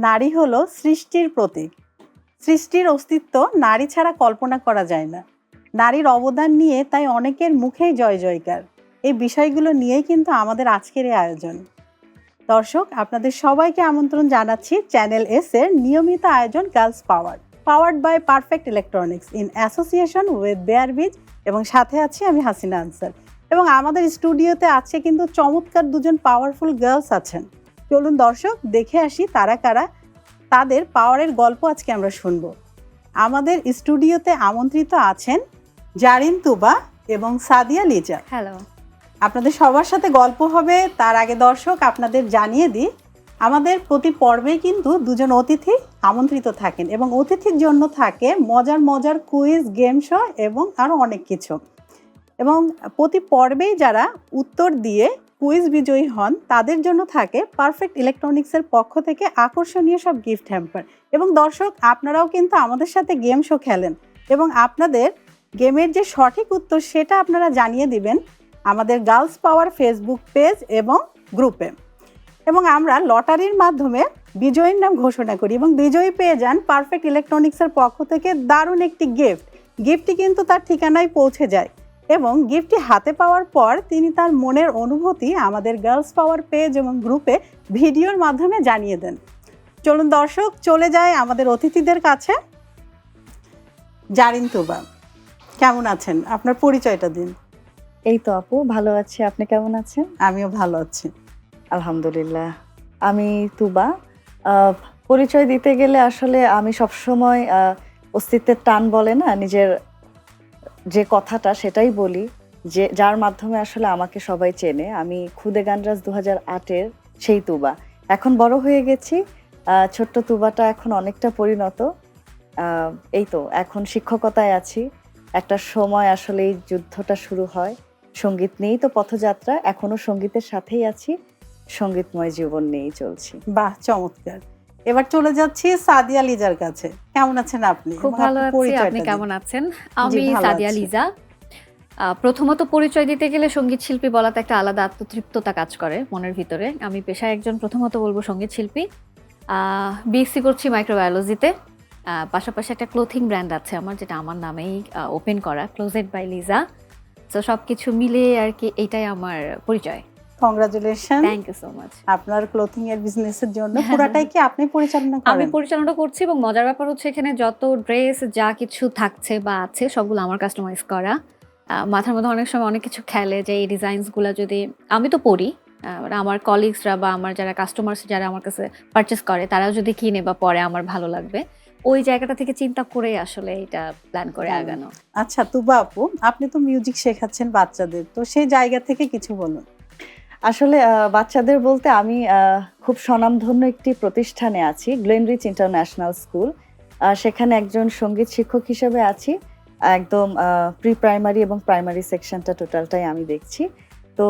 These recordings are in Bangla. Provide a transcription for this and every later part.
নারী হলো সৃষ্টির প্রতীক। সৃষ্টির অস্তিত্ব নারী ছাড়া কল্পনা করা যায় না। নারীর অবদান নিয়ে তাই অনেকের মুখেই জয় জয়কার। এই বিষয়গুলো নিয়েই কিন্তু আমাদের আজকের এই আয়োজন। দর্শক, আপনাদের সবাইকে আমন্ত্রণ জানাচ্ছি চ্যানেল এস এর নিয়মিত আয়োজন girls power, powered by perfect electronics in association with বেয়ারবিজ, এবং সাথে আছি আমি হাসিনা আনসার। এবং আমাদের স্টুডিওতে আছে কিন্তু চমৎকার দুজন পাওয়ারফুল গার্লস আছেন। চলুন দর্শক দেখে আসি তারা কারা, তাদের পাওয়ারের গল্প আজকে আমরা শুনবো। আমাদের স্টুডিওতে আমন্ত্রিত আছেন জারিন তুবা এবং সাদিয়া লিজা। হ্যালো। আপনাদের সবার সাথে গল্প হবে, তার আগে দর্শক আপনাদের জানিয়ে দিই, আমাদের প্রতি পর্বেই কিন্তু দুজন অতিথি আমন্ত্রিত থাকেন এবং অতিথির জন্য থাকে মজার মজার কুইজ, গেম শো এবং আরও অনেক কিছু। এবং প্রতি পর্বেই যারা উত্তর দিয়ে কুইজ বিজয়ী হন তাদের জন্য থাকে পারফেক্ট ইলেকট্রনিক্সের পক্ষ থেকে আকর্ষণীয় সব গিফট হ্যাম্পার। এবং দর্শক, আপনারাও কিন্তু আমাদের সাথে গেম শো খেলেন এবং আপনাদের গেমের যে সঠিক উত্তর সেটা আপনারা জানিয়ে দিবেন আমাদের গার্লস পাওয়ার ফেসবুক পেজ এবং গ্রুপে। এবং আমরা লটারির মাধ্যমে বিজয়ীর নাম ঘোষণা করি এবং বিজয়ী পেয়ে যান পারফেক্ট ইলেকট্রনিক্সের পক্ষ থেকে দারুণ একটি গিফটটি কিন্তু তার ঠিকানায় পৌঁছে যায় এবং গিফটটি হাতে পাওয়ার পর তিনি তার মনের অনুভূতি আমাদের গার্লস পাওয়ার পেজ এবং গ্রুপে ভিডিওর মাধ্যমে জানিয়ে দেন। চলুন দর্শক চলে যায় আমাদের অতিথিদের কাছে। জারিন তুবা, কেমন আছেন? আপনার পরিচয়টা দিন। এই তো আপু, ভালো আছি। আপনি কেমন আছেন? আমিও ভালো আছি, আলহামদুলিল্লাহ। আমি তুবা। পরিচয় দিতে গেলে আসলে আমি সবসময় অস্তিত্বের টান বলে না, নিজের যে কথাটা সেটাই বলি, যে যার মাধ্যমে আসলে আমাকে সবাই চেনে। আমি খুদে গানরাজ 2008-এর সেই তুবা। এখন বড় হয়ে গেছি, ছোট্ট তুবাটা এখন অনেকটা পরিণত। এই তো এখন শিক্ষকতায় আছি। একটা সময় আসলে এই যুদ্ধটা শুরু হয়, সঙ্গীত নিয়েই তো পথযাত্রা, এখনো সঙ্গীতের সাথেই আছি, সঙ্গীতময় জীবন নিয়েই চলছি। বাহ, চমৎকার। এবার চলে যাচ্ছি সাদিয়া লিজার কাছে। কেমন আছেন আপনি? খুব ভালো আছি, আপনি কেমন আছেন? আমি ভালো সাদিয়া আছি। লিজা। প্রথমত পরিচয় দিতে গেলে সঙ্গীত শিল্পী বলাতে একটা আলাদা আত্মতৃপ্ততা কাজ করে মনের ভিতরে। আমি পেশায় একজন, প্রথমত বলবো সঙ্গীত শিল্পী। বিএসসি করছি মাইক্রোবায়োলজিতে। পাশাপাশি একটা ক্লোথিং ব্র্যান্ড আছে আমার, যেটা আমার নামেই ওপেন করা, ক্লোজেট বাই লিজা। তো সব কিছু মিলে আর কি এইটাই আমার পরিচয়। Congratulation, thank you so much. আপনার ক্লোথিং এর বিজনেসের জন্য। পুরাটাই কি আপনি পরিচালনা করেন? আমি পরিচালনা করছি এবং মজার ব্যাপার হচ্ছে এখানে যত ড্রেস যা কিছু থাকছে বা আছে সবগুলো আমার কাস্টমাইজ করা। মাথার মধ্যে অনেক সময় অনেক কিছু খেলে যে এই ডিজাইনসগুলো যদি আমি তো পরি, আমার কলিগসরা বা আমার যারা কাস্টমার্স যারা আমার কাছে পারচেস করে তারাও যদি কিনে বা পরে আমার ভালো লাগবে, ওই জায়গাটা থেকে চিন্তা করে আসলে এটা প্ল্যান করে আগানো। আচ্ছা তুবা আপু, আপনি তো মিউজিক শেখাচ্ছেন বাচ্চাদের, তো সেই জায়গা থেকে কিছু বলুন। আসলে বাচ্চাদের বলতে আমি খুব স্বনামধন্য একটি প্রতিষ্ঠানে আছি, গ্লেনরিচ ইন্টারন্যাশনাল স্কুল। সেখানে একজন সঙ্গীত শিক্ষক হিসেবে আছি। একদম প্রি প্রাইমারি এবং প্রাইমারি সেকশনটা টোটালটাই আমি দেখছি। তো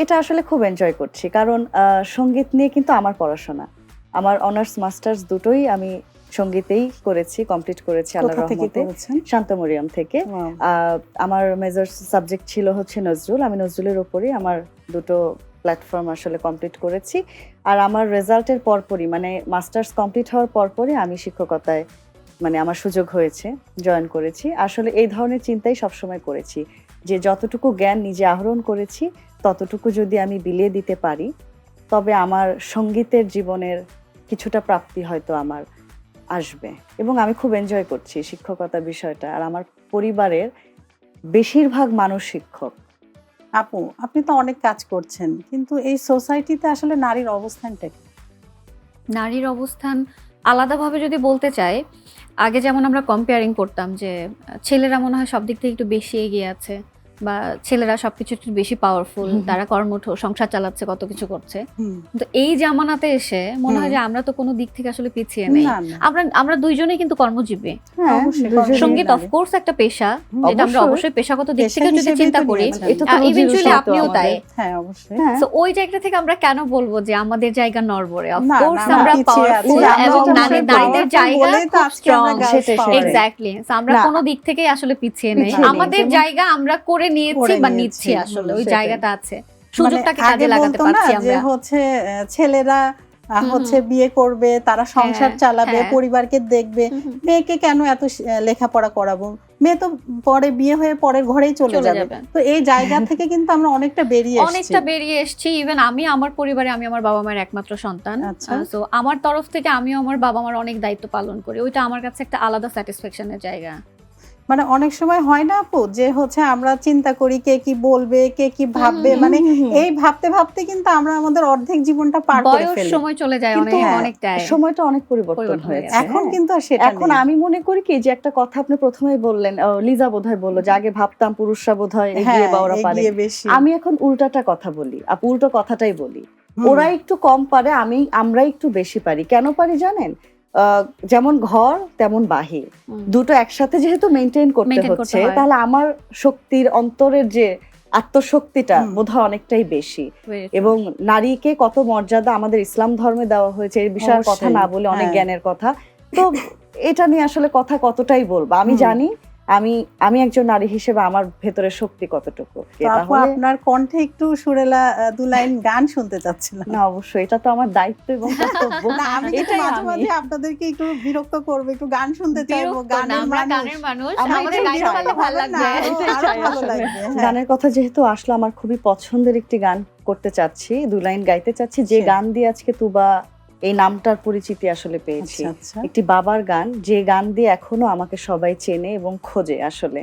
এটা আসলে খুব এনজয় করছি, কারণ সঙ্গীত নিয়ে কিন্তু আমার পড়াশোনা, আমার অনার্স মাস্টার্স দুটোই আমি সঙ্গীতেই করেছি, কমপ্লিট করেছি আল্লাহর রহমতে, শান্তমরিয়াম থেকে। আমার মেজর সাবজেক্ট ছিল হচ্ছে নজরুল। আমি নজরুলের উপরেই আমার দুটো প্ল্যাটফর্ম আসলে কমপ্লিট করেছি। আর আমার রেজাল্টের পরপরই, মানে মাস্টার্স কমপ্লিট হওয়ার পরপরই আমি শিক্ষকতায় মানে আমার সুযোগ হয়েছে, জয়েন করেছি। আসলে এই ধরনের চিন্তাই সবসময় করেছি যে যতটুকু জ্ঞান নিজে আহরণ করেছি ততটুকু যদি আমি বিলিয়ে দিতে পারি, তবে আমার সঙ্গীতের জীবনের কিছুটা প্রাপ্তি হয়তো আমার আসবে। এবং আমি খুব এনজয় করছি শিক্ষকতা বিষয়টা। আর আমার পরিবারের বেশিরভাগ মানুষ শিক্ষক। আপু, আপনি তো অনেক কাজ করছেন, কিন্তু এই সোসাইটিতে আসলে নারীর অবস্থানটা কি? নারীর অবস্থান আলাদাভাবে যদি বলতে চাই, আগে যেমন আমরা কম্পেয়ারিং করতাম যে ছেলেরা মনে হয় সব দিক থেকে একটু বেশি এগিয়ে আছে, বা ছেলেরা সবকিছু একটু বেশি পাওয়ারফুল, তারা কর্মঠ, সংসার চালাচ্ছে, কত কিছু করছে। কিন্তু এই জামানাতে এসে মনে হয় যে আমরা তো কোনো দিক থেকে আসলে পিছিয়ে নেই। আমরা দুইজনেই কিন্তু কর্মজীবী। সঙ্গীত অফকোর্স একটা পেশা, যেটা আমরা অবশ্যই পেশাগত দিক থেকে যদি চিন্তা করি, ইভেন্চুয়ালি আপনিও তাই। হ্যাঁ, অবশ্যই। সো ওই জায়গা থেকে আমরা কেন বলবো যে আমাদের জায়গা নড়বড়ে? অফকোর্স আমরা পাওয়ারফুল এবং নারীদের জায়গা খুব স্ট্রং। এক্স্যাক্টলি, সো আমরা কোনো দিক থেকেই আসলে পিছিয়ে নেই। আমাদের জায়গা আমরা করে নিয়েছি বা নিচ্ছি, আসলে ওই জায়গাটা আছে, সুযোগটাকে কাজে লাগাতে পারছি আমরা। হচ্ছে ছেলেরা হচ্ছে বিয়ে করবে, তারা সংসার হ্যাঁ, চালাবে, হ্যাঁ। পরিবারকে দেখবে, মেয়েকে কেন এত লেখাপড়া করাবো, মেয়ে তো পরে বিয়ে হয়ে পরের ঘরেই চলে চলে যাবে। যাবে। তো এই জায়গা থেকে কিন্তু আমরা অনেকটা বেরিয়ে এসেছি। অনেকটা বেরিয়ে এসেছি। ইভেন আমি আমার পরিবারে আমি আমার বাবা মায়ের একমাত্র সন্তান। আচ্ছা। সো আমার তরফ থেকে আমিও আমার বাবা মার অনেক দায়িত্ব পালন করি। ওইটা আমার কাছে একটা আলাদা স্যাটিসফ্যাকশনের জায়গা। মানে অনেক সময় হয় না আপু যে হচ্ছে আমরা চিন্তা করি কে কি বলবে, কে কি ভাববে, মানে এই ভাবতে ভাবতে কিন্তু আমরা আমাদের অর্ধেক জীবনটা পার করে বয়স ফেলি। সময় চলে যায় কিন্তু অনেকটাই। সময়টা অনেক পরিবর্তন পরিবর্তন হয়ে হয়েছে। গেছে। এখন হ্যাঁ। কিন্তু আর সেটা এখন নেই। আমি মনে করি কি যে একটা কথা আপনি প্রথমেই বললেন, লিজা বোধহয় বললো যে আগে ভাবতাম পুরুষরা বোধহয় এগিয়ে বা ওরা পারে। এগিয়ে বেশি। আমি এখন উল্টাটা কথা বলি, উল্টো কথাটাই বলি। হুম। ওরা একটু কম পারে, আমরা একটু বেশি পারি। কেন পারি জানেন? যেমন ঘর তেমন বাহির, দুটো একসাথে যেহেতু মেনটেন করতে Maintain করতে হচ্ছে, হয়। তাহলে আমার শক্তির অন্তরের যে আত্মশক্তিটা বোধহয় অনেকটাই বেশি। এবং নারীকে কত মর্যাদা আমাদের ইসলাম ধর্মে দেওয়া হয়েছে, এই বিষয়ের কথা অবশ্যই, না বলে অনেক হ্যাঁ। জ্ঞানের কথা। তো এটা নিয়ে আসলে কথা কতটাই বলবো, আমি জানি আমি একজন নারী হিসেবে আমার ভেতরে শক্তি কতটুকু। তো আপু আপনার কণ্ঠে একটু সুরেলা দু লাইন গান শুনতে চাচ্ছিলাম। না অবশ্যই, এটা তো আমার দায়িত্ব এবং কর্তব্য। না, আমি কিন্তু মাঝে মাঝে আপনাদেরকে একটু বিরক্ত করবো, একটু গান শুনতে চাইবো। গানের মানুষ আমরা আমাদের এটাই গাইতে চাই। পারলে ভালো লাগবে। এটাই আরো চাই ভালো আসলে। লাগবে, হ্যাঁ। গানের কথা যেহেতু আসলো, আমার খুবই পছন্দের একটি গান করতে চাচ্ছি, 2 লাইন গাইতে চাচ্ছি, যে আচ্ছা। গান দিয়ে আজকে তুবা এই নামটার পরিচিতি আসলে পেয়েছি। আচ্ছা, আচ্ছা। একটি বাবার গান, যে গান দিয়ে এখনো আমাকে সবাই চেনে এবং খোঁজে। আসলে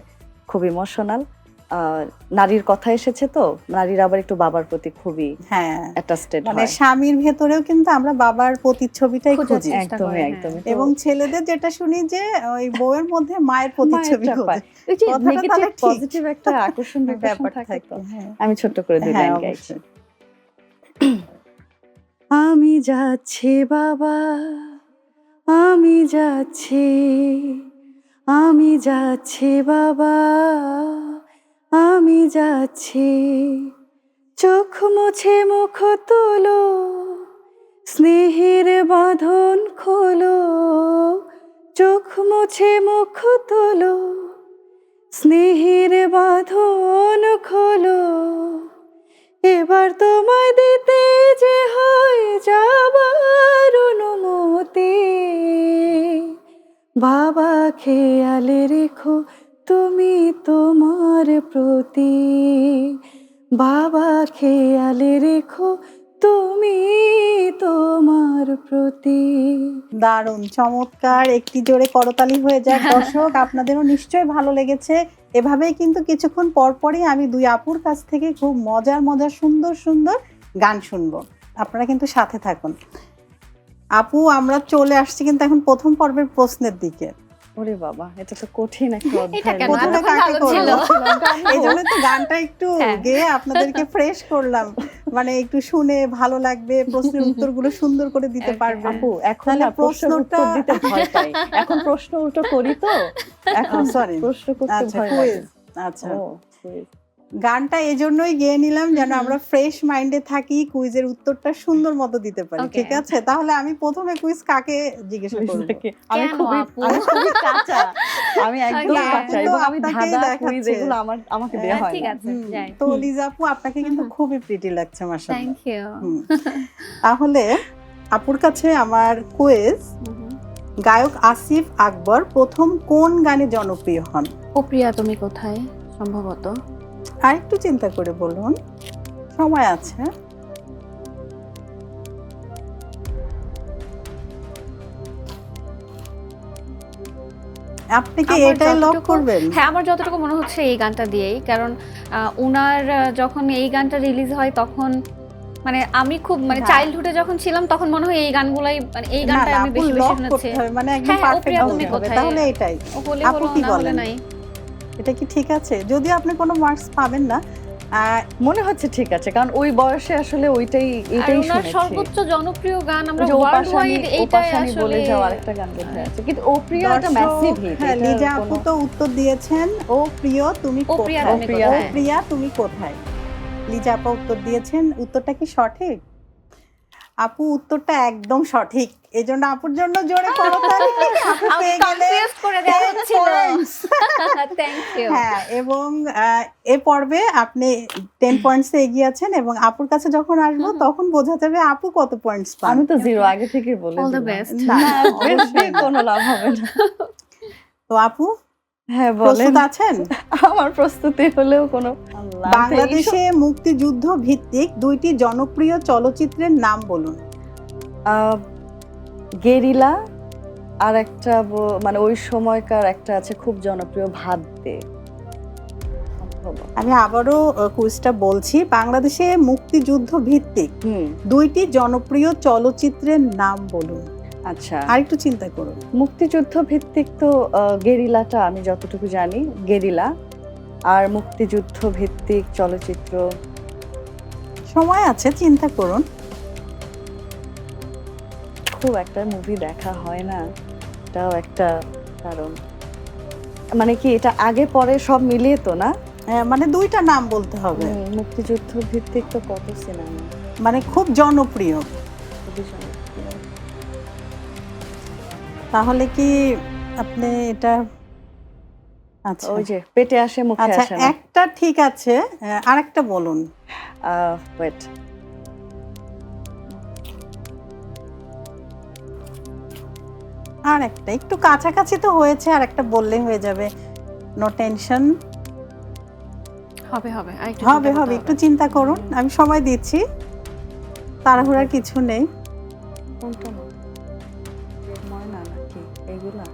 খুব ইমোশনাল। নারীর কথা এসেছে তো, নারীর আবার একটু বাবার প্রতি খুবই হ্যাঁ, অ্যাটাচড মানে হয়। স্বামীর ভেতরেও কিন্তু আমরা বাবার প্রতিচ্ছবিটাই খোঁজার খুঁজি। চেষ্টা করে, একদমই হ্যাঁ। একদমই। এবং ছেলেদের যেটা শুনি যে ওই বউয়ের মধ্যে মায়ের প্রতিচ্ছবি মায়েরটা খোঁজে। পায়। ওই যে কথাটা নেগেটিভ তাহলে ঠিক। পজিটিভ একটা আকর্ষণ ব্যাপার থাকে থাকে, তো। হ্যাঁ। আমি ছোট্ট করে 2 হ্যাঁ, লাইন গাইছি। অবশ্যই। আমি যাচ্ছি বাবা, আমি যাচ্ছি, আমি যাচ্ছি বাবা, আমি যাচ্ছি। চোখ মুছে মুখ তোলো, স্নেহের বাঁধন খোলো। চোখ মুছে মুখ তোলো, স্নেহের বাঁধন খোলো। এবার তোমায় দিতে যে হয় যাবার অনুমতি। বাবা খেয়ালে রেখো তুমি তোমার প্রতি। বাবা খেয়ালে রেখো তুমি তোমার প্রতি। দারুণ, চমৎকার, একটি জোরে করতালি হয়ে যায়। দর্শক আপনাদেরও নিশ্চয়ই ভালো লেগেছে। এভাবেই কিন্তু কিছুক্ষণ পরপরই আমি 2 আপুর কাছ থেকে খুব মজার মজার সুন্দর সুন্দর গান শুনবো। আপনারা কিন্তু সাথে থাকুন। আপু, আমরা চলে আসছি কিন্তু এখন প্রথম পর্বের প্রশ্নের দিকে। ওরে বাবা, এটা তো কঠিন একটা এটা অধ্যায়। কেন? প্রথমে এতক্ষণ কাকে ভালো ছিল। করবো? এই জন্য তো গানটা একটু হ্যাঁ। গেয়ে আপনাদেরকে ফ্রেশ করলাম, মানে একটু শুনে ভালো লাগবে, প্রশ্নের উত্তরগুলো সুন্দর করে দিতে Okay. পারবেন। আপু এখন তাহলে না প্রশ্নের উত্তর প্রশ্নটা- দিতে ভয় পাই। এখন প্রশ্ন উল্টো করি তো, এখন সরি, প্রশ্ন করতে আচ্ছা ভয় কুইজ। লাগে। আচ্ছা, ও, quiz। গানটা এজন্যই গেয়ে নিলাম যেন আমরা ফ্রেশ মাইন্ডে থাকি, কুইজের উত্তরটা সুন্দর মতো দিতে পারি। Okay. ঠিক আছে, তাহলে আমি প্রথমে কুইজ কাকে জিজ্ঞেস করব? আমি কেন খুবই আপু? আমি খুবই কাঁচা, আমি একদম Okay. কাঁচা আপু তো এবং আমি আপনাকেই ধাঁধা দেখাচ্ছে। কুইজ এগুলো আমাকে দেওয়া হ্যাঁ, হয় ঠিক না। আছে, যাই। তো লিজা আপু, আপনাকে কিন্তু খুবই প্রিটি লাগছে মাশাআল্লাহ। Thank you. তাহলে আপুর কাছে আমার কুইজ, গায়ক আসিফ আকবর প্রথম কোন গানে জনপ্রিয় হন? ও প্রিয়া তুমি কোথায়, সম্ভবত। আরেকটু চিন্তা করে বলুন, সময় আছে। আপনি কি আমার এটাই লক যতটুকু- করবেন? হ্যাঁ, আমার যতটুকু মনে হচ্ছে এই গানটা দিয়েই, কারণ উনার যখন এই গানটা রিলিজ হয় তখন মানে আমি খুব মানে না। চাইল্ডহুডে যখন ছিলাম তখন মনে হয় এই গানগুলাই, মানে এই না, গানটা না, আমি আপু বেশি বেশি লক শুনেছি। করতে হবে, মানে একদম হ্যাঁ, ও পারফেক্ট প্রিয়া বলতে তুমি হবে, কোথায়? তাহলে এটাই। ও হলে আপু বলো, কি না হলে বলেন? নাই। এটা কি ঠিক আছে? যদিও আপনি কোনো মার্কস পাবেন না। মনে হচ্ছে ঠিক আছে, কারণ ওই বয়সে আসলে আর এইটাই ওনার শুনেছি। সর্বোচ্চ জনপ্রিয় গান আমরা ওই যে ওয়ার্ল্ড ওপাশানি ওয়াইড এইটাই ওপাশানি বলে আসলে যাওয়ার একটা গান বোধহয় আছে, কিন্তু ও প্রিয়া একটা ম্যাসিভ হিট। হ্যাঁ, লিজা আপু তো উত্তর দিয়েছেন, ও প্রিয় তুমি ও প্রিয়া কোথায়? তুমি ও ও কোথায়। প্রিয়া তুমি কোথায়? লিজা আপু উত্তর দিয়েছেন। উত্তরটা কি সঠিক? আপু উত্তরটা একদম সঠিক। এজন্য আপুর জন্য জোরে করতালি। আপু আমি পেয়ে গেলেন কনফিউজ করে দেওয়া হচ্ছে পয়েন্টস। Thank you. হ্যাঁ, এবং এ পর্বে আপনি 10 পয়েন্টস এগিয়ে আছেন এবং আপুর কাছে যখন আসবো তখন বোঝা যাবে আপু কত পয়েন্টস পান। আমি তো জিরো আগে থেকেই বলে All the দিলাম। best. না, না, বেস্ট অবশ্যই দিয়ে না। কোনো লাভ হবে না। তো আপু হ্যাঁ বলেন। প্রস্তুত আছেন? আমার প্রস্তুতি হলেও কোনো লাভ নেই। বাংলাদেশে মুক্তিযুদ্ধ ভিত্তিক 2টি জনপ্রিয় চলচ্চিত্রের নাম বলুন। গেরিলা আর একটা মানে ওই সময়কার একটা আছে খুব জনপ্রিয় ভাত দে। আমি আবারও কুইজটা বলছি, বাংলাদেশে মুক্তিযুদ্ধ ভিত্তিক হুম 2টি জনপ্রিয় চলচ্চিত্রের নাম বলুন। আচ্ছা, আরেকটু চিন্তা করুন। মুক্তিযুদ্ধ ভিত্তিক তো গেরিলাটা আমি যতটুকু জানি, গেরিলা। আর মুক্তিযুদ্ধ ভিত্তিক চলচ্চিত্র সময় আছে, চিন্তা করুন। খুব একটা মুভি দেখা হয় না, এটাও একটা কারণ। মানে কি এটা আগে পরে সব মিলিয়ে তো না? মানে 2টা নাম বলতে হবে, মুক্তিযুদ্ধ ভিত্তিক তো কত সিনেমা মানে খুব জনপ্রিয়। খুবই জনপ্রিয়। তাহলে কি আপনি এটা আচ্ছা ওই যে পেটে আসে মুখে আচ্ছা আসে না। একটা ঠিক আছে, আরেকটা বলুন। ওয়েট, আর একটা একটু কাছাকাছি তো হয়েছে, আর একটা বললেই হয়ে যাবে। নো টেনশন, হবে হবে আরেকটু হবে চিন্তা হবে, করতে একটু চিন্তা করুন, আমি সময় দিচ্ছি, তাড়াহুড়ার কিছু নেই। কোনটা না? ময়না নাকি এগুলা?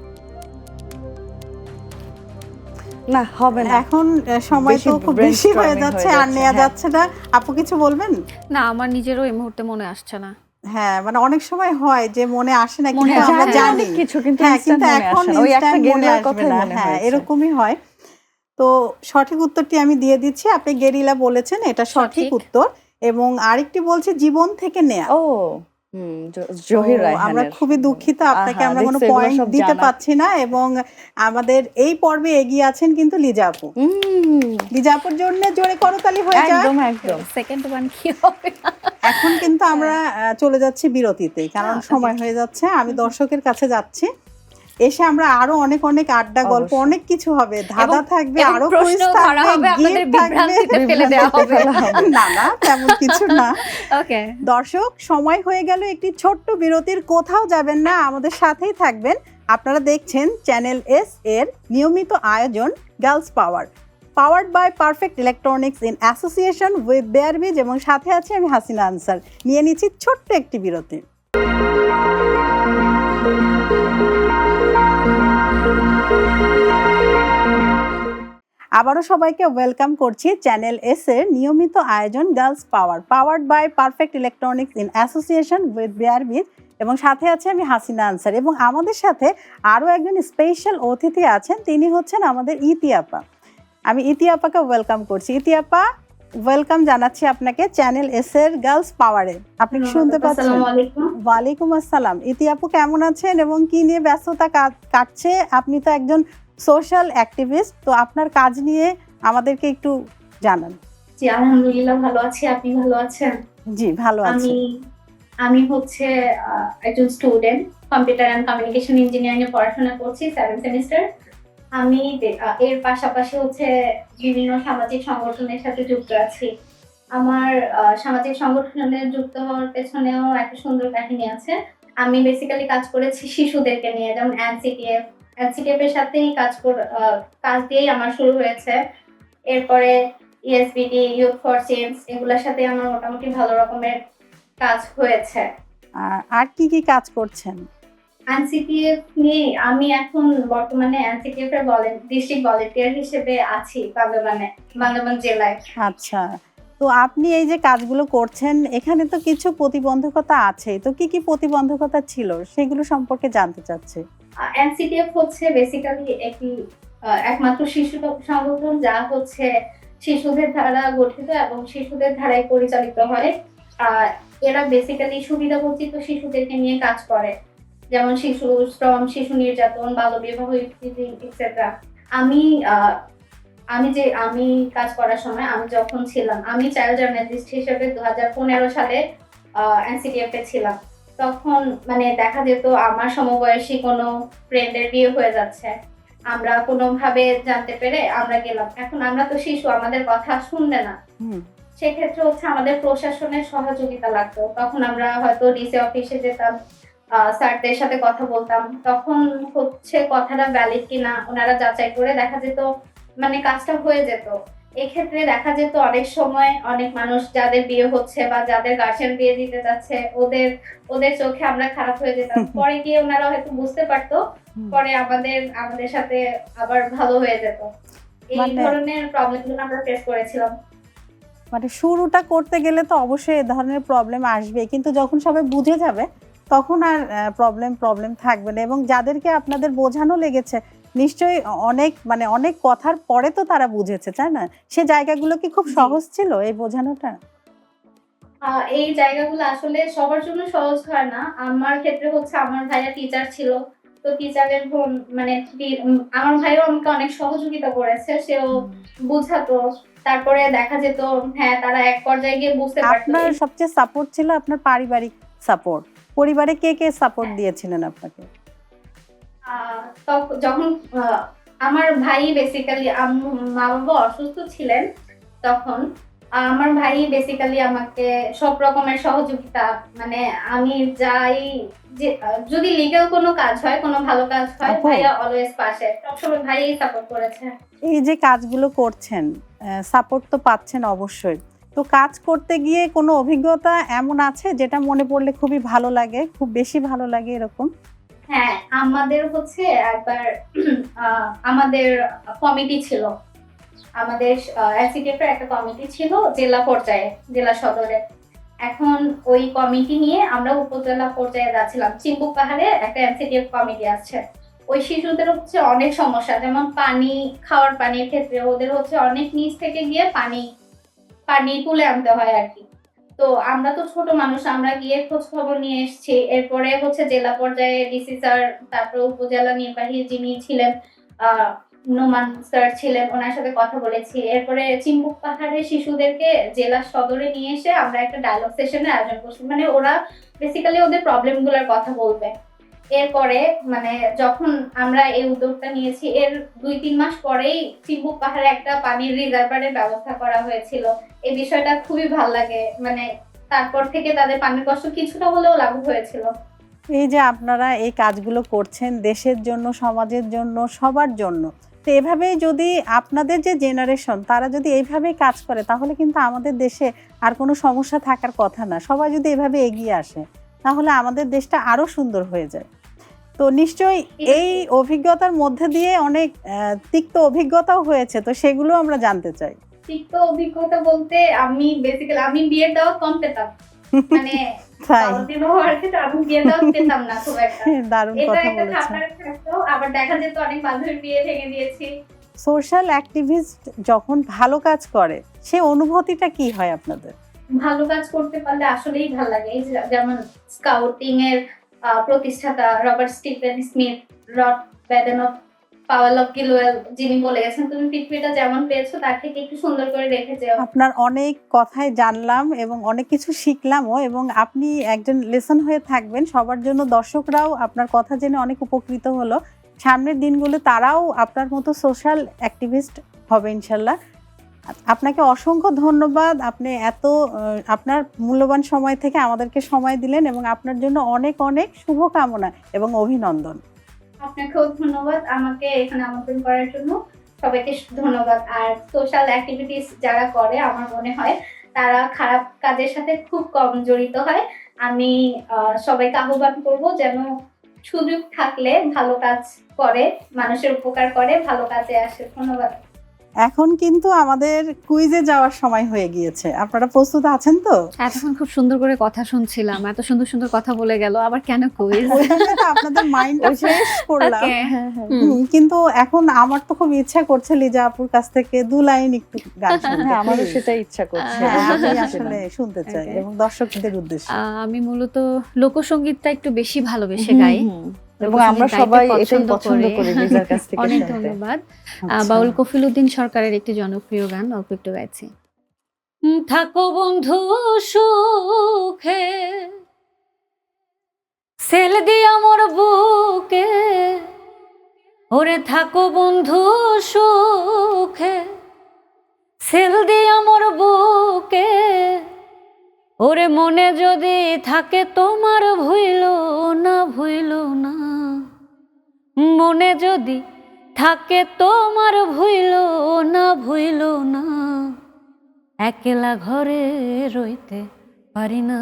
না হবে না। এখন সময় বেশি তো খুব বেশি হয়ে brainstorming যাচ্ছে, হয়ে আর নেওয়া হ্যাঁ। যাচ্ছে না। আপু কিছু বলবেন? না, আমার নিজেরও এই মুহূর্তে মনে আসছে না। হ্যাঁ, মানে অনেক সময় হয় যে মনে আসে না, মনে কিন্তু আসে আমরা না, জানি অনেক কিছু কিন্তু হ্যাঁ, instant কিন্তু মনে এখন আসে না। ওই একটা ইনস্ট্যান্ট মনে গেরিলার আসবে কথাই না। মনে হ্যাঁ, হয়েছে। এরকমই হয়। তো সঠিক উত্তরটি আমি দিয়ে দিচ্ছি, আপনি গেরিলা বলেছেন, এটা সঠিক সঠিক। উত্তর। এবং আরেকটি বলছি জীবন থেকে নেয়া। ও জহির তো রায়হানের। আমরা খুবই দুঃখিত, আপনাকে আহা, আমরা কোনো দেখছো, এগুলো পয়েন্ট সব দিতে জানা। পারছি না। এবং আমাদের এই পর্বে এগিয়ে আছেন কিন্তু লিজা আপু। লিজা আপুর জন্য জোরে করতালি হয়ে যায়। একদম একদম। সেকেন্ড ওয়ান কি হবে? এখন কিন্তু আমরা চলে যাচ্ছি বিরতিতে, কারণ okay. সময় হয়ে যাচ্ছে। আমি দর্শকের কাছে যাচ্ছি, এসে আমরা আরো অনেক অনেক আড্ডা, গল্প, অবশ্যই। অনেক কিছু হবে, ধাঁধা থাকবে, এবং আরো প্রশ্ন কুইজ ধরা হবে, থাকবে, আপনাদের গিফট থাকবে। বিভ্রান্তিতে ফেলে দেওয়া হবে। না না, তেমন কিছু না। ওকে, দর্শক, সময় হয়ে গেল একটি ছোট্ট বিরতির, কোথাও যাবেন না, আমাদের সাথেই থাকবেন। আপনারা দেখছেন চ্যানেল এস এর নিয়মিত আয়োজন girls power, powered by perfect electronics in association with বেয়ারবিজ, এবং সাথে আছি আমি হাসিনা আনসার। নিয়ে নিচ্ছি ছোট্ট একটি বিরতি। আবারও সবাইকে ওয়েলকাম করছি চ্যানেল এস এর নিয়মিত আয়োজন girls power, powered by perfect electronics in association with বেয়ারবিজ, এবং সাথে আছে আমি হাসিনা আনসার। এবং আমাদের সাথে আরও একজন স্পেশাল অতিথি আছেন, তিনি হচ্ছেন আমাদের ইতি আপা। আমি ইতি আপাকে ওয়েলকাম করছি। ইতি আপা, ওয়েলকাম জানাচ্ছি আপনাকে চ্যানেল এস এর গার্লস পাওয়ারে। আপনি কি শুনতে পাচ্ছেন? ওয়ালাইকুম আসসালাম। ইতি আপু কেমন আছেন এবং কি নিয়ে ব্যস্ততা কাটছে? আপনি তো একজন সোশ্যাল অ্যাক্টিভিস্ট, তো আপনার কাজ নিয়ে আমাদেরকে একটু জানান। জি, আলহামদুলিল্লাহ ভালো আছি। আপনি ভালো আছেন? জি, ভালো আছি। আমি হচ্ছে একজন student, computer and communication engineering এ পড়াশোনা করছি, 7th সেমিস্টার। আমি এর পাশাপাশি হচ্ছে বিভিন্ন সামাজিক সংগঠনের সাথে যুক্ত আছি। আমার সামাজিক সংগঠনে যুক্ত হওয়ার পেছনেও একটা সুন্দর কাহিনী আছে। আমি বেসিক্যালি কাজ করেছি শিশুদেরকে নিয়ে, যেমন এনসিটিএফ এর সাথেই কাজ দিয়েই আমার শুরু হয়েছে। এরপরে ইএসবিডি, ইউথ ফর চেঞ্জ, এগুলোর সাথে আমার মোটামুটি ভালো রকমের কাজ হয়েছে। আর কি কি কাজ করছেন? এনসিটিএফ নিয়ে আমি এখন বর্তমানে এনসিটিএফ এর ডিস্ট্রিক্ট ভলেন্টিয়ার হিসেবে আছি বান্দরবান জেলায়। আচ্ছা, তো আপনি এই যে কাজগুলো করছেন, এখানে তো কিছু প্রতিবন্ধকতা আছে, তো কি কি প্রতিবন্ধকতা ছিল সেগুলো সম্পর্কে জানতে চাচ্ছি। এনসিটিএফ হচ্ছে বেসিক্যালি একমাত্র শিশু সংগঠন যা হচ্ছে শিশুদের দ্বারা গঠিত এবং শিশুদের দ্বারাই পরিচালিত হয়। এরা বেসিক্যালি সুবিধা বঞ্চিত শিশুদেরকে নিয়ে কাজ করে, যেমন শিশু শ্রম, শিশু নির্যাতন, বাল্যবিবাহ এটসেট্রা। আমি কাজ করার সময়, আমি যখন ছিলাম, আমি চাইল্ড জার্নালিস্ট হিসেবে 2015 সালে এনসিটিএফ এ ছিলাম। তখন মানে দেখা যেত আমার সমবয়সী কোনো ফ্রেন্ডের বিয়ে হয়ে যাচ্ছে। আমরা কোনোভাবে জানতে পেরে আমরা গেলাম। এখন আমরা তো শিশু, আমাদের কথা শুনবে না। হুম। সেক্ষেত্রে হচ্ছে আমাদের প্রশাসনের সহযোগিতা লাগতো। তখন আমরা হয়তো ডিসি অফিসে যেতাম, স্যারদের সাথে কথা বলতাম। তখন হচ্ছে কথাটা ভ্যালিড কিনা ওনারা যাচাই করে দেখা যেত, মানে কাজটা হয়ে যেত। এক্ষেত্রে দেখা যেত অনেক সময় অনেক মানুষ যাদের বিয়ে হচ্ছে বা যাদের গার্জিয়ান বিয়ে দিতে যাচ্ছে, ওদের ওদের চোখে আমরা খারাপ হয়ে যেতাম। পরে গিয়ে ওনারা হয়তো বুঝতে পারতো, পরে আমাদের সাথে আবার ভালো হয়ে যেত। এই ধরনের প্রবলেমগুলো আমরা ফেস করেছিলাম। মানে শুরুটা করতে গেলে তো অবশ্যই এ ধরনের প্রবলেম আসবে, কিন্তু যখন সবাই বুঝে যাবে তখন আর প্রবলেম থাকবে না। এবং যাদেরকে আপনাদের বোঝানো লেগেছে নিশ্চয়ই অনেক কথার পরে তো তারা বুঝেছে, তাই না? সে জায়গাগুলো কি খুব সহজ ছিল এই বোঝানোটা? এই জায়গাগুলো আসলে সবার জন্য সহজ হয় না। আমার ক্ষেত্রে হচ্ছে আমার ভাইয়া টিচার ছিল। তো টিচারের মানে আমার ভাইও আমাকে অনেক সহযোগিতা করেছে। সেও বুঝাতো। তারপরে দেখা যেত হ্যাঁ, তারা এক পর্যায়ে গিয়ে বুঝতে পারতো। আপনার সবচেয়ে সাপোর্ট ছিল আপনার পারিবারিক সাপোর্ট। পরিবারে কে সাপোর্ট দিয়েছিলেন আপনাকে? যখন আমার ভাই বেসিক্যালি মা বাবা অসুস্থ ছিলেন তখন, আমার ভাই বেসিক্যালি আমাকে সব রকমের সহযোগিতা, মানে আমি যাই যে যদি লিগ্যাল কোনো কাজ হয়, কোনো ভালো কাজ হয়, ভাইয়া অলওয়েজ পাশে, সবসময় ভাইয়াই সাপোর্ট করেছে। এই যে কাজগুলো করছেন, সাপোর্ট তো পাচ্ছেন অবশ্যই। তো কাজ করতে গিয়ে কোনো অভিজ্ঞতা এমন আছে যেটা মনে পড়লে খুবই ভালো লাগে, খুব বেশি ভালো লাগে এরকম? হ্যাঁ, আমাদের হচ্ছে একবার আমাদের কমিটি ছিল, আমাদের এলসিটিএফ এর একটা কমিটি ছিল জেলা পর্যায়ে, জেলা সদরে। এখন ওই কমিটি নিয়ে আমরা উপজেলা পর্যায়ে যাচ্ছিলাম। চিম্বুক পাহাড়ে একটা এলসিটিএফ কমিটি আছে। ওই শিশুদের হচ্ছে অনেক সমস্যা, যেমন পানি, খাওয়ার পানির ক্ষেত্রে ওদের হচ্ছে অনেক নিচ থেকে গিয়ে পানি তুলে আনতে হয় আর কি। তো আমরা তো ছোট মানুষ, আমরা গিয়ে খোঁজ খবর নিয়ে এসেছি। এরপরে হচ্ছে জেলা পর্যায়ে ডিসি স্যার, তারপরে উপজেলা নির্বাহী যিনি ছিলেন নোমান স্যার ছিলেন, ওনার সাথে কথা বলেছি। এরপরে চিম্বুক পাহাড়ের শিশুদেরকে জেলা সদরে নিয়ে এসে আমরা একটা ডায়লগ সেশনের আয়োজন করছি, মানে ওরা বেসিক্যালি ওদের প্রবলেম গুলোর কথা বলবে। এরপরে মানে যখন আমরা এই উদ্যোগটা নিয়েছি, এর 2-3 মাস পরেই চিম্বুক পাহাড়ে একটা পানির রিজার্ভারের ব্যবস্থা করা হয়েছিল। এই বিষয়টা খুবই ভালো লাগে, মানে তারপর থেকে তাদের পানির কষ্ট কিছুটা হলেও লাঘব হয়েছিল। এই যে আপনারা এই কাজগুলো করছেন দেশের জন্য, সমাজের জন্য, সবার জন্য, তো এভাবেই যদি আপনাদের যে জেনারেশন তারা যদি এইভাবেই কাজ করে তাহলে কিন্তু আমাদের দেশে আর কোনো সমস্যা থাকার কথা না। সবাই যদি এভাবে এগিয়ে আসে তাহলে আমাদের দেশটা আরো সুন্দর হয়ে যায়। তো নিশ্চয়ই এই অভিজ্ঞতার মধ্যে দিয়ে অনেক তিক্ত অভিজ্ঞতাও হয়েছে, তো সেগুলো আমরা জানতে চাই। তিক্ত অভিজ্ঞতা বলতে আমি বিয়ের দাওয়াত কম পেতাম, মানে আমি বিয়ের দাওয়াত পেতাম না খুব একটা। দারুণ এটা কথা একটা বলেছেন। খাবার থাকতো, আবার দেখা যেত অনেক বান্ধবীর বিয়ে ভেঙে দিয়েছি। সোশ্যাল অ্যাক্টিভিস্ট যখন ভালো কাজ করে সে অনুভূতিটা কি হয় আপনাদের? ভালো কাজ করতে পারলে আসলেই ভালো লাগে। এই যেমন স্কাউটিং এর প্রতিষ্ঠাতা রবার্ট স্টিফেন স্মিথ, রড বেডেনফ, পাওয়েল অফ গিলওয়েল, যিনি বলে গেছেন তুমি পৃথিবীটা যেমন পেয়েছো তার থেকে একটু সুন্দর করে রেখে যেও। আপনার অনেক কথাই জানলাম এবং অনেক কিছু শিখলামও, এবং আপনি একজন লেসন হয়ে থাকবেন সবার জন্য। দর্শকরাও আপনার কথা জেনে অনেক উপকৃত হলো। সামনের দিনগুলো তারাও আপনার মতো সোশ্যাল অ্যাক্টিভিস্ট হবে ইনশাল্লাহ। আপনাকে অসংখ্য ধন্যবাদ। আপনি আপনার মূল্যবান সময় থেকে আমাদেরকে সময় দিলেন, এবং আপনার জন্য অনেক অনেক শুভকামনা এবং অভিনন্দন। আপনাকেও ধন্যবাদ আমাকে এখানে আমন্ত্রণ করার জন্য। সবাইকে ধন্যবাদ। আর সোশ্যাল অ্যাক্টিভিটিস যারা করে আমার মনে হয় তারা খারাপ কাজের সাথে খুব কম জড়িত হয়। আমি সবাইকে আহ্বান করব যেন সুযোগ থাকলে ভালো কাজ করে, মানুষের উপকার করে, ভালো কাজে আসে। ধন্যবাদ। এখন কিন্তু আমাদের কুইজে যাওয়ার সময় হয়ে গিয়েছে। আপনারা প্রস্তুত আছেন তো? এতক্ষণ খুব সুন্দর করে কথা শুনছিলাম, এত সুন্দর সুন্দর কথা বলে গেল, আবার কেন কুইজ? ওই জন্য তো আপনাদের মাইন্ডটা ফ্রেশ করলাম। কিন্তু এখন আমার তো খুব ইচ্ছা করছে লিজা আপুর কাছ থেকে 2 লাইন একটু গান শুনতে। আমারও সেটা ইচ্ছা করছে। আমি আসলে শুনতে চাই এবং দর্শকদের উদ্দেশ্যে। আমি মূলত লোকসঙ্গীতটা একটু বেশি ভালোবেসে গাই এবং আমরা সবাই এটাই পছন্দ করি লিজার কাছ থেকে। অনেক ধন্যবাদ। বাউল কফিলউদ্দিন সরকারের একটি জনপ্রিয় গান অল্প একটু গাইছি। থাকো বন্ধু সুখে, সেল দিয়া মোর বুকে, ওরে থাকো বন্ধু সুখে সেল দিয়া মোর বুকে, ওরে মনে যদি থাকে তোমার ভুইল না, ভুইল না, মনে যদি থাকে তোমার ভুইল না, ভুইল না, একলা ঘরে রইতে পারি না।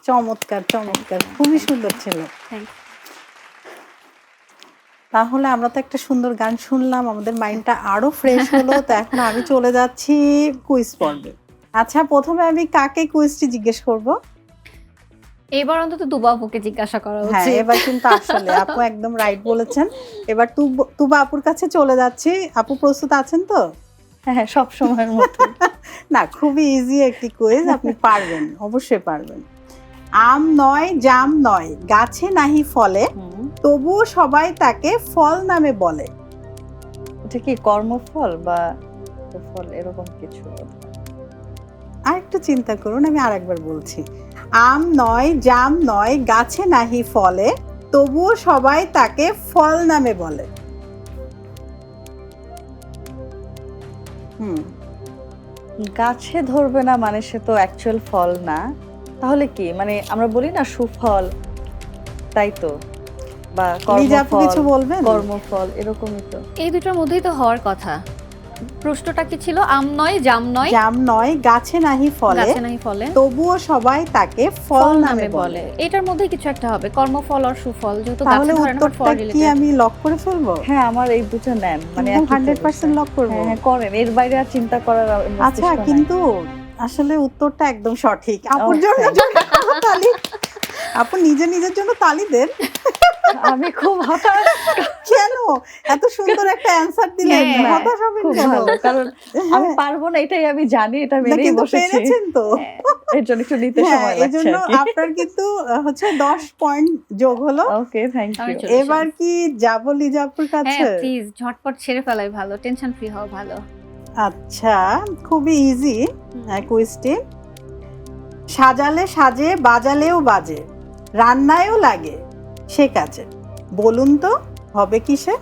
চমৎকার চমৎকার, খুবই সুন্দর ছিল। তাহলে আমরা তো একটা সুন্দর গান শুনলাম, আমাদের মাইন্ডটা আরো ফ্রেশ হলো। তো এখন আমি চলে যাচ্ছি কুইজ পর্বে। আচ্ছা, প্রথমে আমি কাকে কুইজটি জিজ্ঞেস করব? এবার অন্তত তুবা আপুকে জিজ্ঞাসা করা হ্যাঁ, উচিত। এবার কিন্তু আসলে আপু একদম রাইট বলেছেন। এবার তুবা আপুর কাছে চলে যাচ্ছি। আপু প্রস্তুত আছেন তো? হ্যাঁ, সব সময়ের মতো। না, খুবই ইজি একটি কুইজ, আপনি পারবেন, অবশ্যই পারবেন। আম নয় জাম নয় গাছে নাহি ফলে, তবুও সবাই তাকে ফল নামে বলে। এটা কি কর্মফল বা ফল এরকম কিছু? আর একটু চিন্তা করুন, আমি আরেকবার বলছি। আম নয় জাম নয় গাছে নাহি ফলে, তবুও সবাই তাকে ফল নামে বলে। গাছে ধরবে না মানে সে তো অ্যাকচুয়াল ফল না, তাহলে কি মানে আমরা বলি না সুফল, তাই তো? বা লিজা আপু কর্মফল, কিছু বলবেন? কর্মফল এরকমই তো। এই দুটোর মধ্যেই তো হওয়ার কথা। প্রশ্নটা কি ছিল? আম নয় জাম নয় জাম নয় গাছে নাহি ফলে, গাছে নাহি ফলে, তবুও সবাই তাকে ফল নামে বলে। এটার মধ্যে কিছু একটা হবে, কর্মফল আর সুফল, যেহেতু গাছে তাহলে ধরে না বাট ফল উত্তরটা কি রিলেটেড। আমি লক করে ফেলবো? হ্যাঁ, আমার এই দুটো নেন, মানে একদম 100% লক করব। হ্যাঁ হ্যাঁ, করেন, এর বাইরে আর চিন্তা করার আচ্ছা, মস্তিষ্ক নাই। কিন্তু আসলে উত্তরটা একদম সঠিক। আপুর Oh, জন্য thank তালি। আপু নিজের জন্য তালি দেন। আমি খুব হতাশ। কেন এত সুন্দর একটা অ্যানসার দিলেন? হ্যাঁ, হতাশ হবেন খুব কেন? ভালো, কারণ আমি পারবো না এটাই আমি জানি, এটা না, মেনেই কিন্তু বসেছি। পেরেছেন তো। এর জন্য একটু নিতে হ্যাঁ, সময় এই লাগছে জন্য আর কি। আপনার কিন্তু হচ্ছে 10 পয়েন্ট যোগ হলো। ওকে, থ্যাংক আমি ইউ। চলে এবার কি যাব লিজাপুর হ্যাঁ কাছে? প্লিজ ঝটপট ছেড়ে ফেলাই ভালো, টেনশন ফ্রি হও ভালো। আচ্ছা, খুবই ইজি কুইজটি। সাজালে সাজে বাজালেও বাজে, রান্নায়ও লাগে সে কাজে, বলুন তো হবে কিসে?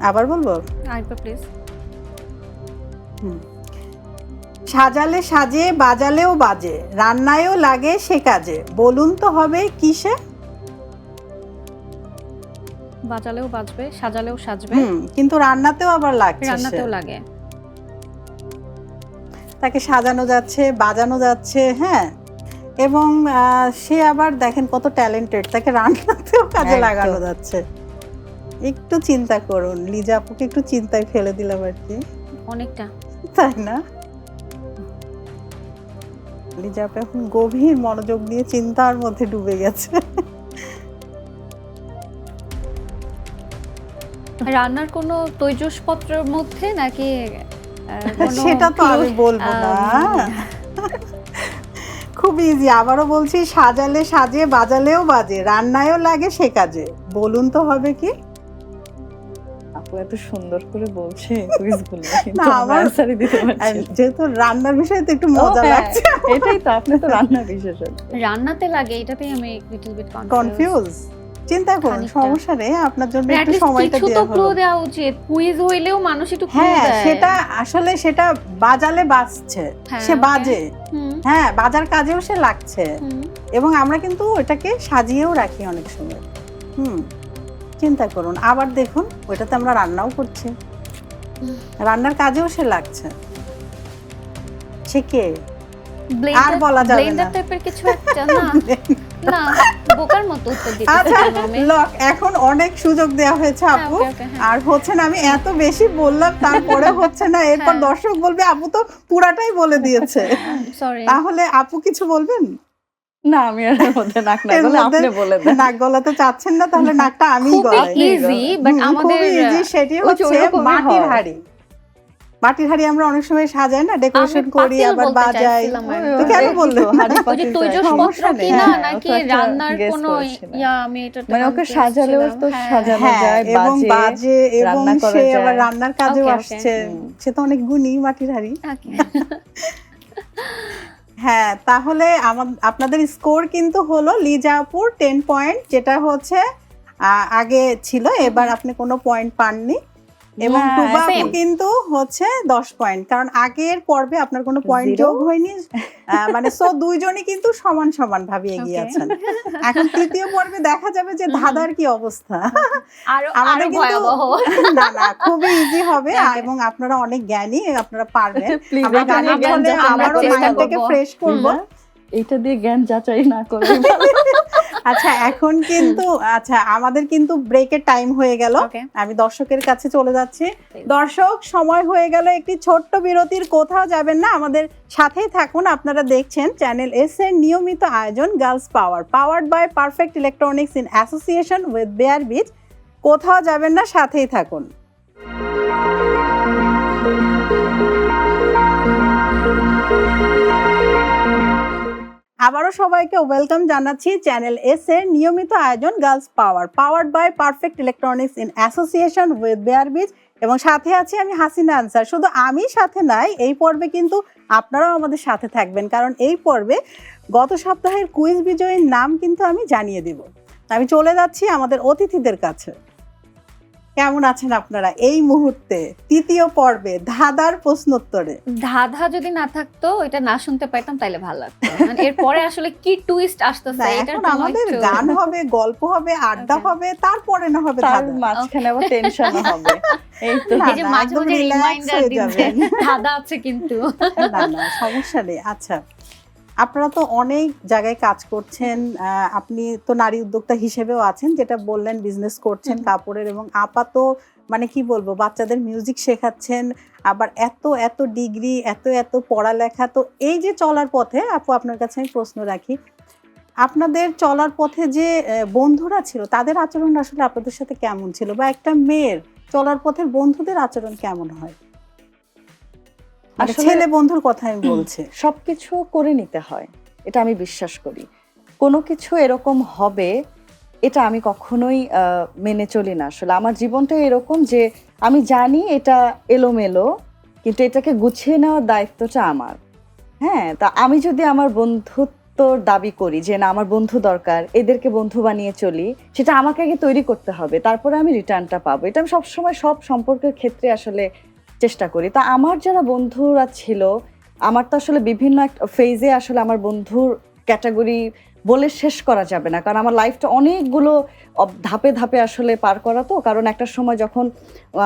আবার বলবো? আরেকবার প্লিজ। সাজালে সাজে বাজালেও বাজে, রান্নায়ও লাগে সে কাজে, বলুন তো হবে কিসে? বাজালেও বাজবে, সাজালেও সাজবে, কিন্তু রান্নাতেও আবার লাগছে, রান্নাতেও লাগে। তাকে সাজানো যাচ্ছে, বাজানো যাচ্ছে, হ্যাঁ, এবং সে আবার দেখেন কত ট্যালেন্টেড, তাকে রান্নাতেও কাজে একদম। লাগানো যাচ্ছে। একটু চিন্তা করুন, লিজা আপুকে একটু চিন্তায় ফেলে দিলাম আর কি, অনেকটা। তাই না? লিজা আপু এখন গভীর মনোযোগ দিয়ে চিন্তার মধ্যে ডুবে গেছে। রান্নার কোনো তৈজসপত্রের মধ্যে নাকি কোনো সেটা তো আমি clue? বলবো না। খুব ইজি, আবারও বলছি, সাজালে সাজে বাজালেও বাজে, রান্নায়ও লাগে সে কাজে, বলুন তো হবে কি? আপু এত সুন্দর করে বলছে কুইজগুলো, কিন্তু না, আমরা আমার অ্যানসারই দিতে আর পারছি না। যেহেতু রান্নার বিষয়ে তো একটু ও, মজা হ্যাঁ, লাগছে। এটাই তো, আপনি তো রান্না বিশেষজ্ঞ। রান্নাতে লাগে, এটাতেই আমি লিটল বিট কনফিউজ। চিন্তা করুন, খানিকটা। সমস্যা নেই, আপনার জন্য At একটু least সময়টা কিছু তো দেওয়া ক্লু হলো। দেওয়া উচিত, কুইজ হইলেও মানুষ একটু ক্লু হ্যাঁ, দেয়। সেটা আসলে সেটা বাজালে বাজছে, হ্যাঁ, সে okay. বাজে, হুম, হ্যাঁ, বাজার কাজেও সে লাগছে, হুম। এবং আমরা কিন্তু ওটাকে সাজিয়েও রাখি অনেক সময়। চিন্তা করুন, আবার দেখুন, ওইটাতে আমরা রান্নাও করছি, রান্নার কাজেও সে লাগছে। সে কে? আর বলা যাবে না। ব্লেন্ডার টাইপের কিছু একটা না? না, বোকার মতো উত্তর দিতে আচ্ছা, চাইলাম আমি। লক, এখন অনেক সুযোগ দেওয়া হয়েছে আপু, okay, okay, হ্যাঁ। আর হচ্ছে না, আমি এত বেশি বললাম তারপরে হচ্ছে না, এরপর হ্যাঁ। দর্শক বলবে আপু তো পুরাটাই বলে দিয়েছে। সরি। তাহলে আপু কিছু বলবেন? না, আমি আর এর মধ্যে নাক না এর গলে মধ্যে আপনি বলে দেন। নাক গলাতে চাচ্ছেন না, তাহলে নাকটা আমিই খুবই গলাই। ইজি, বাট আমাদের খুবই ইজি, সেটি ওই যে হচ্ছে ওরকমই মাটির হয়। হাঁড়ি। মাটির হাঁড়ি আমরা অনেক সময় সাজাই না, ডেকোরেশন আমি করি, পাতিল আবার বলতে বাজাই। চাইছিলাম আর তো কেন বললেন? হাঁড়ি ওই যে পাতিল তো তৈজসপত্র সমস্যা নেই। কিনা হ্যাঁ, নাকি ও তো একটা রান্নার guess কোনো করেছিলাম। আমি এটা মানে ওকে সাজালেও তো সাজানো হ্যাঁ, যায়, এবং বাজে, বাজে, এবং রান্না করা সে যায়। আবার রান্নার কাজেও Okay, okay. আসছে। সে তো অনেক গুণী মাটির হাঁড়ি। Okay. হ্যাঁ, তাহলে আপনাদের স্কোর কিন্তু হলো লিজা আপুর 10 পয়েন্ট, যেটা হচ্ছে আগে ছিল, এবার আপনি কোনো পয়েন্ট পাননি এবং না, টুবা আপু same. কিন্তু হচ্ছে 10 পয়েন্ট, কারণ আগের পর্বে আপনার কোনো পয়েন্ট Zero? যোগ হয়নি, মানে সো দুইজনই কিন্তু সমান সমান ভাবে এগিয়ে Okay. আছেন। এখন তৃতীয় পর্বে দেখা যাবে যে ধাঁধার কি অবস্থা। আরো আমাদের আরো কিন্তু ভয়াবহ। না না খুবই ইজি হবে Okay. এবং আপনারা অনেক জ্ঞানী, আপনারা পারবেন। Please, আমরা এটা গানের নিয়ে জ্ঞান ছলে যাচাই না আবারও করেই মাইন্ডটাকে ভালো। ফ্রেশ করব। না, এটা দিয়ে জ্ঞান যাচাই না করে আচ্ছা এখন কিন্তু আচ্ছা আমাদের কিন্তু ব্রেকের টাইম হয়ে গেল, Okay. আমি দর্শকের কাছে চলে যাচ্ছি। দর্শক সময় হয়ে গেল একটি ছোট্ট বিরতির, কোথাও যাবেন না, আমাদের সাথেই থাকুন। আপনারা দেখছেন চ্যানেল এস এর নিয়মিত আয়োজন girls power, powered by perfect electronics in association with bare beach. কোথাও যাবেন না, সাথেই থাকুন। আবারও সবাইকে ওয়েলকাম জানাচ্ছি চ্যানেল এস এর নিয়মিত আয়োজন girls power, powered by perfect electronics in association with bare beach, এবং সাথে আছি আমি হাসিনা আনসার। শুধু আমি সাথে নাই, এই পর্বে কিন্তু আপনারাও আমাদের সাথে থাকবেন, কারণ এই পর্বে গত সপ্তাহের কুইজ বিজয়ীর নাম কিন্তু আমি জানিয়ে দিব। আমি চলে যাচ্ছি আমাদের অতিথিদের কাছে। কেমন আছেন আপনারা এই মুহূর্তে তৃতীয় পর্বে ধাঁধার প্রশ্নোত্তরে? ধাঁধা যদি না থাকতো, এটা না শুনতে পাইতাম তাইলে ভালো লাগতো। মানে এরপরে আসলে কি টুইস্ট আসতেছে না, এটার এখন জন্য আমাদের একটু- গান হবে, গল্প হবে, আড্ডা Okay. হবে, তারপরে না হবে তার ধাঁধা। মাঝখানে আবার টেনশন হবে। এই তো না, এই যে না, মাঝে একদম মাঝে relax রিমাইন্ডার হয়ে দিচ্ছে যাবেন। ধাঁধা আছে কিন্তু। না না সমস্যা নেই। আচ্ছা আপনারা তো অনেক জায়গায় কাজ করছেন, আপনি তো নারী উদ্যোক্তা হিসেবেও আছেন, যেটা বললেন বিজনেস করছেন কাপড়ের, এবং আপাত মানে কি বলবো বাচ্চাদের মিউজিক শেখাচ্ছেন, আবার এত এত ডিগ্রি, এত এত পড়ালেখা। তো এই যে চলার পথে আপু আপনার কাছে আমি প্রশ্ন রাখি, আপনাদের চলার পথে যে বন্ধুরা ছিল তাদের আচরণ আসলে আপনাদের সাথে কেমন ছিল, বা একটা মেয়ের চলার পথের বন্ধুদের আচরণ কেমন হয়? মানে আসলে- ছেলে বন্ধুর কথা আমি বলছি। সবকিছু করে নিতে হয়, এটা আমি বিশ্বাস করি। কোনো কিছু এরকম হবে এটা আমি কখনোই মেনে চলি না। আসলে আমার জীবনটা এরকম যে আমি জানি এটা এলোমেলো, কিন্তু এটাকে গুছিয়ে নেওয়ার দায়িত্বটা আমার। হ্যাঁ, তা আমি যদি আমার বন্ধুত্বর দাবি করি যে না আমার বন্ধু দরকার, এদেরকে বন্ধু বানিয়ে চলি, সেটা আমাকে আগে তৈরি করতে হবে, তারপরে আমি রিটার্নটা পাবো। এটা আমি সবসময় সব সম্পর্কের ক্ষেত্রে আসলে চেষ্টা করি। তা আমার যারা বন্ধুরা ছিল, আমার তো আসলে বিভিন্ন একটা ফেজে আসলে আমার বন্ধুর ক্যাটাগরি বলে শেষ করা যাবে না, কারণ আমার লাইফটা অনেকগুলো ধাপে ধাপে আসলে পার করা। তো কারণ একটা সময় যখন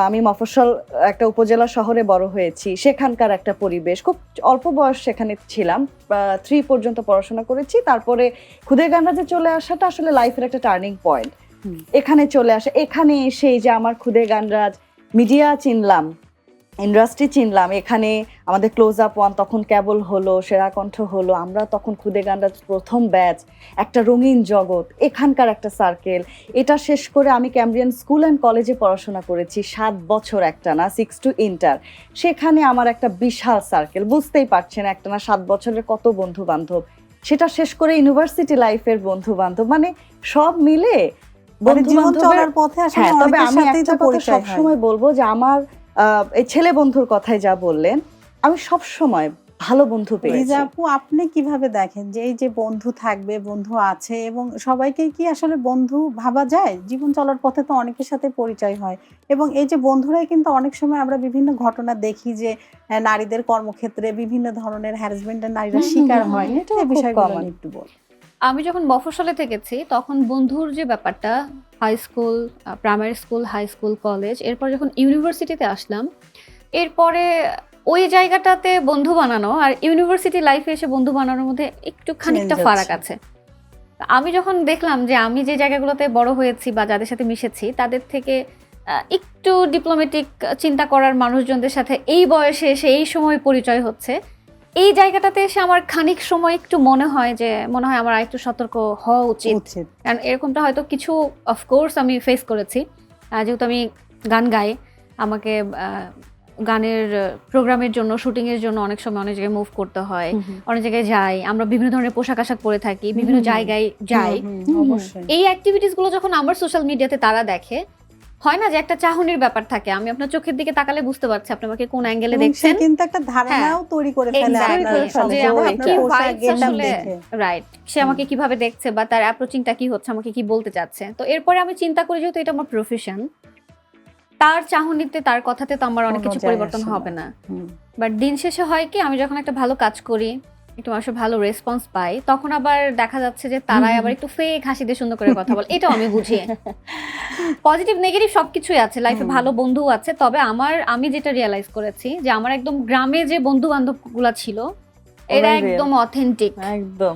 আমি মফস্বল একটা উপজেলা শহরে বড় হয়েছি, সেখানকার একটা পরিবেশ, খুব অল্প বয়স সেখানে ছিলাম, 3 পর্যন্ত পড়াশোনা করেছি। তারপরে খুদে গানরাজে চলে আসাটা আসলে লাইফের একটা টার্নিং পয়েন্ট। এখানে চলে আসে, এখানে এসে যে আমার খুদে গানরাজ মিডিয়া চিনলাম, ইন্ডাস্ট্রি চিনলাম, এখানে আমাদের ক্লোজ আপ ওয়ান তখন কেবল হলো, সেরা কণ্ঠ হলো, আমরা তখন খুদে গানরাজ প্রথম ব্যাচ, একটা রঙিন জগৎ, এখানকার একটা সার্কেল। এটা শেষ করে আমি ক্যামব্রিয়ান স্কুল অ্যান্ড কলেজে পড়াশোনা করেছি 7 বছর একটা না, 6 to ইন্টার। সেখানে আমার একটা বিশাল সার্কেল, বুঝতেই পারছেন একটা না 7 বছরের কত বন্ধু বান্ধব। সেটা শেষ করে ইউনিভার্সিটি লাইফের বন্ধু বান্ধব, মানে সব মিলে মানে জীবন বন্ধু-বান্ধবের- চলার পথে আসলে হ্যাঁ, তবে অনেকের আমি সাথেই একটা তো কথা পরিচয় হয়। সবসময় বলবো যে আমার এই ছেলে বন্ধুর কথাই যা বললেন, আমি সব সময় ভালো বন্ধু পেয়েছি। লিজা আপু আপনি কিভাবে দেখেন যে এই যে বন্ধু থাকবে, বন্ধু আছে, এবং সবাইকে কি আসলে বন্ধু ভাবা যায়? জীবন চলার পথে তো অনেকের সাথে পরিচয় হয়, এবং এই যে বন্ধুরাই কিন্তু অনেক সময় আমরা বিভিন্ন ঘটনা দেখি যে নারীদের কর্মক্ষেত্রে বিভিন্ন ধরনের হ্যারাসমেন্টের নারীরা হুম, শিকার হুম, হয়। হুম, এটা এটাও খুব বিষয়গুলো common। নিয়ে একটু বল। আমি যখন মফস্বলে থেকেছি তখন বন্ধুর যে ব্যাপারটা, high school, primary school, high school, college, এরপর যখন ইউনিভার্সিটিতে আসলাম, এরপরে ওই জায়গাটাতে বন্ধু বানানো আর ইউনিভার্সিটি লাইফে এসে বন্ধু বানানোর মধ্যে একটু খানিকটা Change ফারাক আছে। আছে। আমি যখন দেখলাম যে আমি যে জায়গাগুলোতে বড় হয়েছি বা যাদের সাথে মিশেছি তাদের থেকে একটু ডিপ্লোম্যাটিক চিন্তা করার মানুষজনদের সাথে এই বয়সে এসে এই সময় পরিচয় হচ্ছে, এই জায়গাটাতে এসে আমার খানিক সময় একটু মনে হয় আমার একটু সতর্ক হওয়া উচিত। কারণ এরকমটা হয়তো কিছু অফকোর্স আমি ফেস করেছি, যেহেতু আমি গান গাই, আমাকে গানের প্রোগ্রামের জন্য, শুটিংয়ের জন্য অনেক সময় অনেক জায়গায় মুভ করতে হয়, অনেক জায়গায় যাই, আমরা বিভিন্ন ধরনের পোশাক আশাক পরে থাকি, বিভিন্ন জায়গায় যাই। অবশ্যই। এই অ্যাক্টিভিটিসগুলো যখন আমার সোশ্যাল মিডিয়াতে তারা দেখে, হয় না যে একটা চাহনির ব্যাপার থাকে, আমি আপনার চোখের দিকে তাকালে বুঝতে পারছি আপনি আমাকে কোন অ্যাঙ্গেলে এবং সে দেখছেন। কিন্তু একটা ধারণাও তৈরি করে ফেলে Exactly, আপনার যে সম্পর্কে, আমাকে আপনার কি পোশাক vibes গেটআপ আসলে দেখে। রাইট, সে আমাকে কিভাবে দেখছে বা তার অ্যাপ্রোচিংটা কি হচ্ছে, আমাকে কি বলতে চাচ্ছে। তো এরপরে আমি চিন্তা করি যেহেতু এটা আমার প্রফেশন, তার চাহনিতে তার কথাতে তো আমার অনেক কোনো কিছু যায় পরিবর্তন আসে না। হবে না। হুম। বাট দিন শেষে হয় কি, আমি যখন একটা ভালো কাজ করি, একটু মানুষের ভালো রেসপন্স পাই, তখন আবার দেখা যাচ্ছে যে তারাই আবার একটু ফেক হাসি দিয়ে সুন্দর করে কথা বলে। এটাও আমি বুঝি। পজিটিভ নেগেটিভ সবকিছুই আছে লাইফে, ভালো বন্ধুও আছে। তবে আমি যেটা রিয়েলাইজ করেছি যে আমার একদম গ্রামে যে বন্ধু বান্ধব গুলা ছিল, এরা ওরাই real। একদম অথেন্টিক। একদম।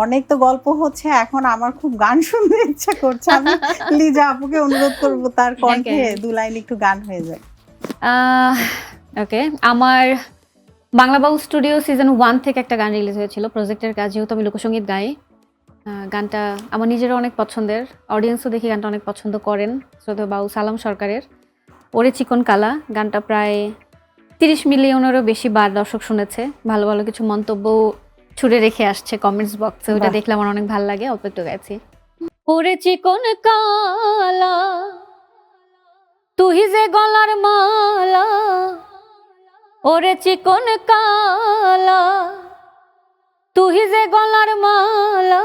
অনেক তো গল্প হচ্ছে, এখন আমার খুব গান শুনতে ইচ্ছা করছে। আমি লিজা আপুকে অনুরোধ করব তার কণ্ঠে Okay. 2 লাইন একটু গান হয়ে যায়। ওকে, আমার বাংলা বাউল স্টুডিও সিজন 1 থেকে একটা গান রিলিজ হয়েছিল প্রজেক্টের কাজ, যেহেতু আমি লোকসঙ্গীত গাই। গানটা আমার নিজেরও অনেক পছন্দের, অডিয়েন্সও দেখি গানটা অনেক পছন্দ করেন। শ্রদ্ধেয় বাউল সালাম সরকারের ওরে চিকন কালা গানটা প্রায় 30 মিলিয়নেরও বেশি বার দর্শক শুনেছে। ভালো ভালো কিছু মন্তব্য ছুড়ে রেখে আসছে কমেন্টস বক্সে, ওটা বাহ। দেখলে আমার অনেক ভালো লাগে। অল্প একটু গাইছি। ওরে চিকন কালা তুই যে গলার মালা, ওরে চিকন কালা তুই যে গলার মালা,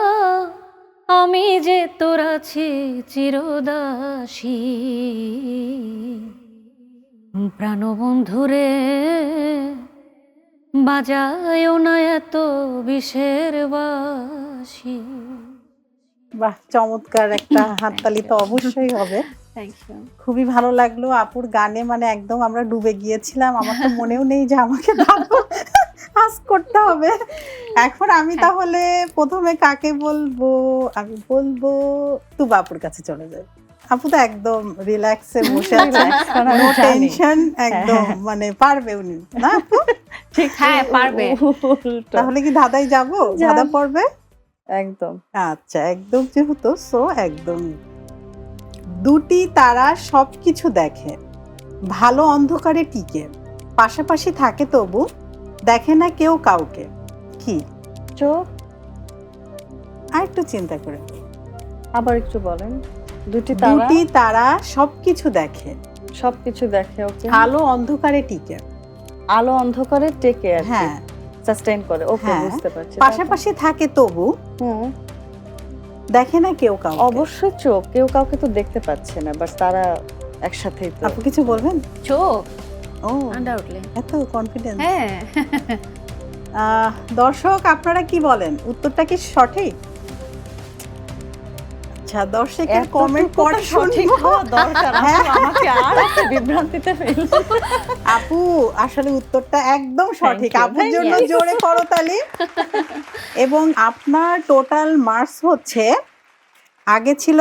আমি যে তোর আছি চিরদাসী। প্রাণবন্ধুরে বাজায় না এত বিষের বাসি। বাহ, চমৎকার একটা হাততালি তো অবশ্যই হবে। Thank you. খুবই ভালো লাগলো আপুর গানে, মানে একদম আমরা ডুবে গিয়েছিলাম। আমার তো মনেও নেই যে আমাকে আজ করতে হবে। এখন আমি তাহলে প্রথমে কাকে বলবো? আমি বলবো তুবা আপুর কাছে চলে যাই। আপু তো একদম রিল্যাক্সে বসে আছে, নো টেনশন, একদম মানে পারবে উনি না আপু? ঠিক, হ্যাঁ, পারবে। উল্টো। তাহলে কি ধাঁধাই যাবো? যান। ধাঁধা পড়বে? একদম। আচ্ছা, একদম যেহেতু, সো একদম। দুটি তারা সবকিছু দেখে, ভালো অন্ধকারে টিকে, পাশাপাশি থাকে তবু দেখে না কেউ কাউকে। কি? চোখ। আর একটু চিন্তা করে। আবার একটু বলেন। দুটি তারা দুটি তারা সবকিছু দেখে, সবকিছু দেখে। ওকে। আলো অন্ধকারে টিকে। আলো অন্ধকারে টেকে আর হ্যাঁ, সাস্টেইন করে। ওকে, হ্যাঁ। বুঝতে পারছি। পাশাপাশি থাকে তবু হুম, দেখে না কেউ কাউকে। অবশ্যই চোখ। কেউ কাউকে তো দেখতে পাচ্ছে না, বাট তারা একসাথেই তো। আপু কিছু বলবেন? চোখ, ও, আনডাউটলি। এত কনফিডেন্স। হ্যাঁ। দর্শক আপনারা কি বলেন, উত্তরটা কি সঠিক? আচ্ছা, দর্শকের কমেন্ট পড়ে সঠিক শুনবো। হওয়া দরকার। হ্যাঁ। আপু আমাকে আর একটা বিভ্রান্তিতে ফেলছেন। আপু আসলে উত্তরটা একদম সঠিক। you, আপুর thank জন্য you. জোরে করতালি। এবং আপনার টোটাল মার্কস হচ্ছে, আগে ছিল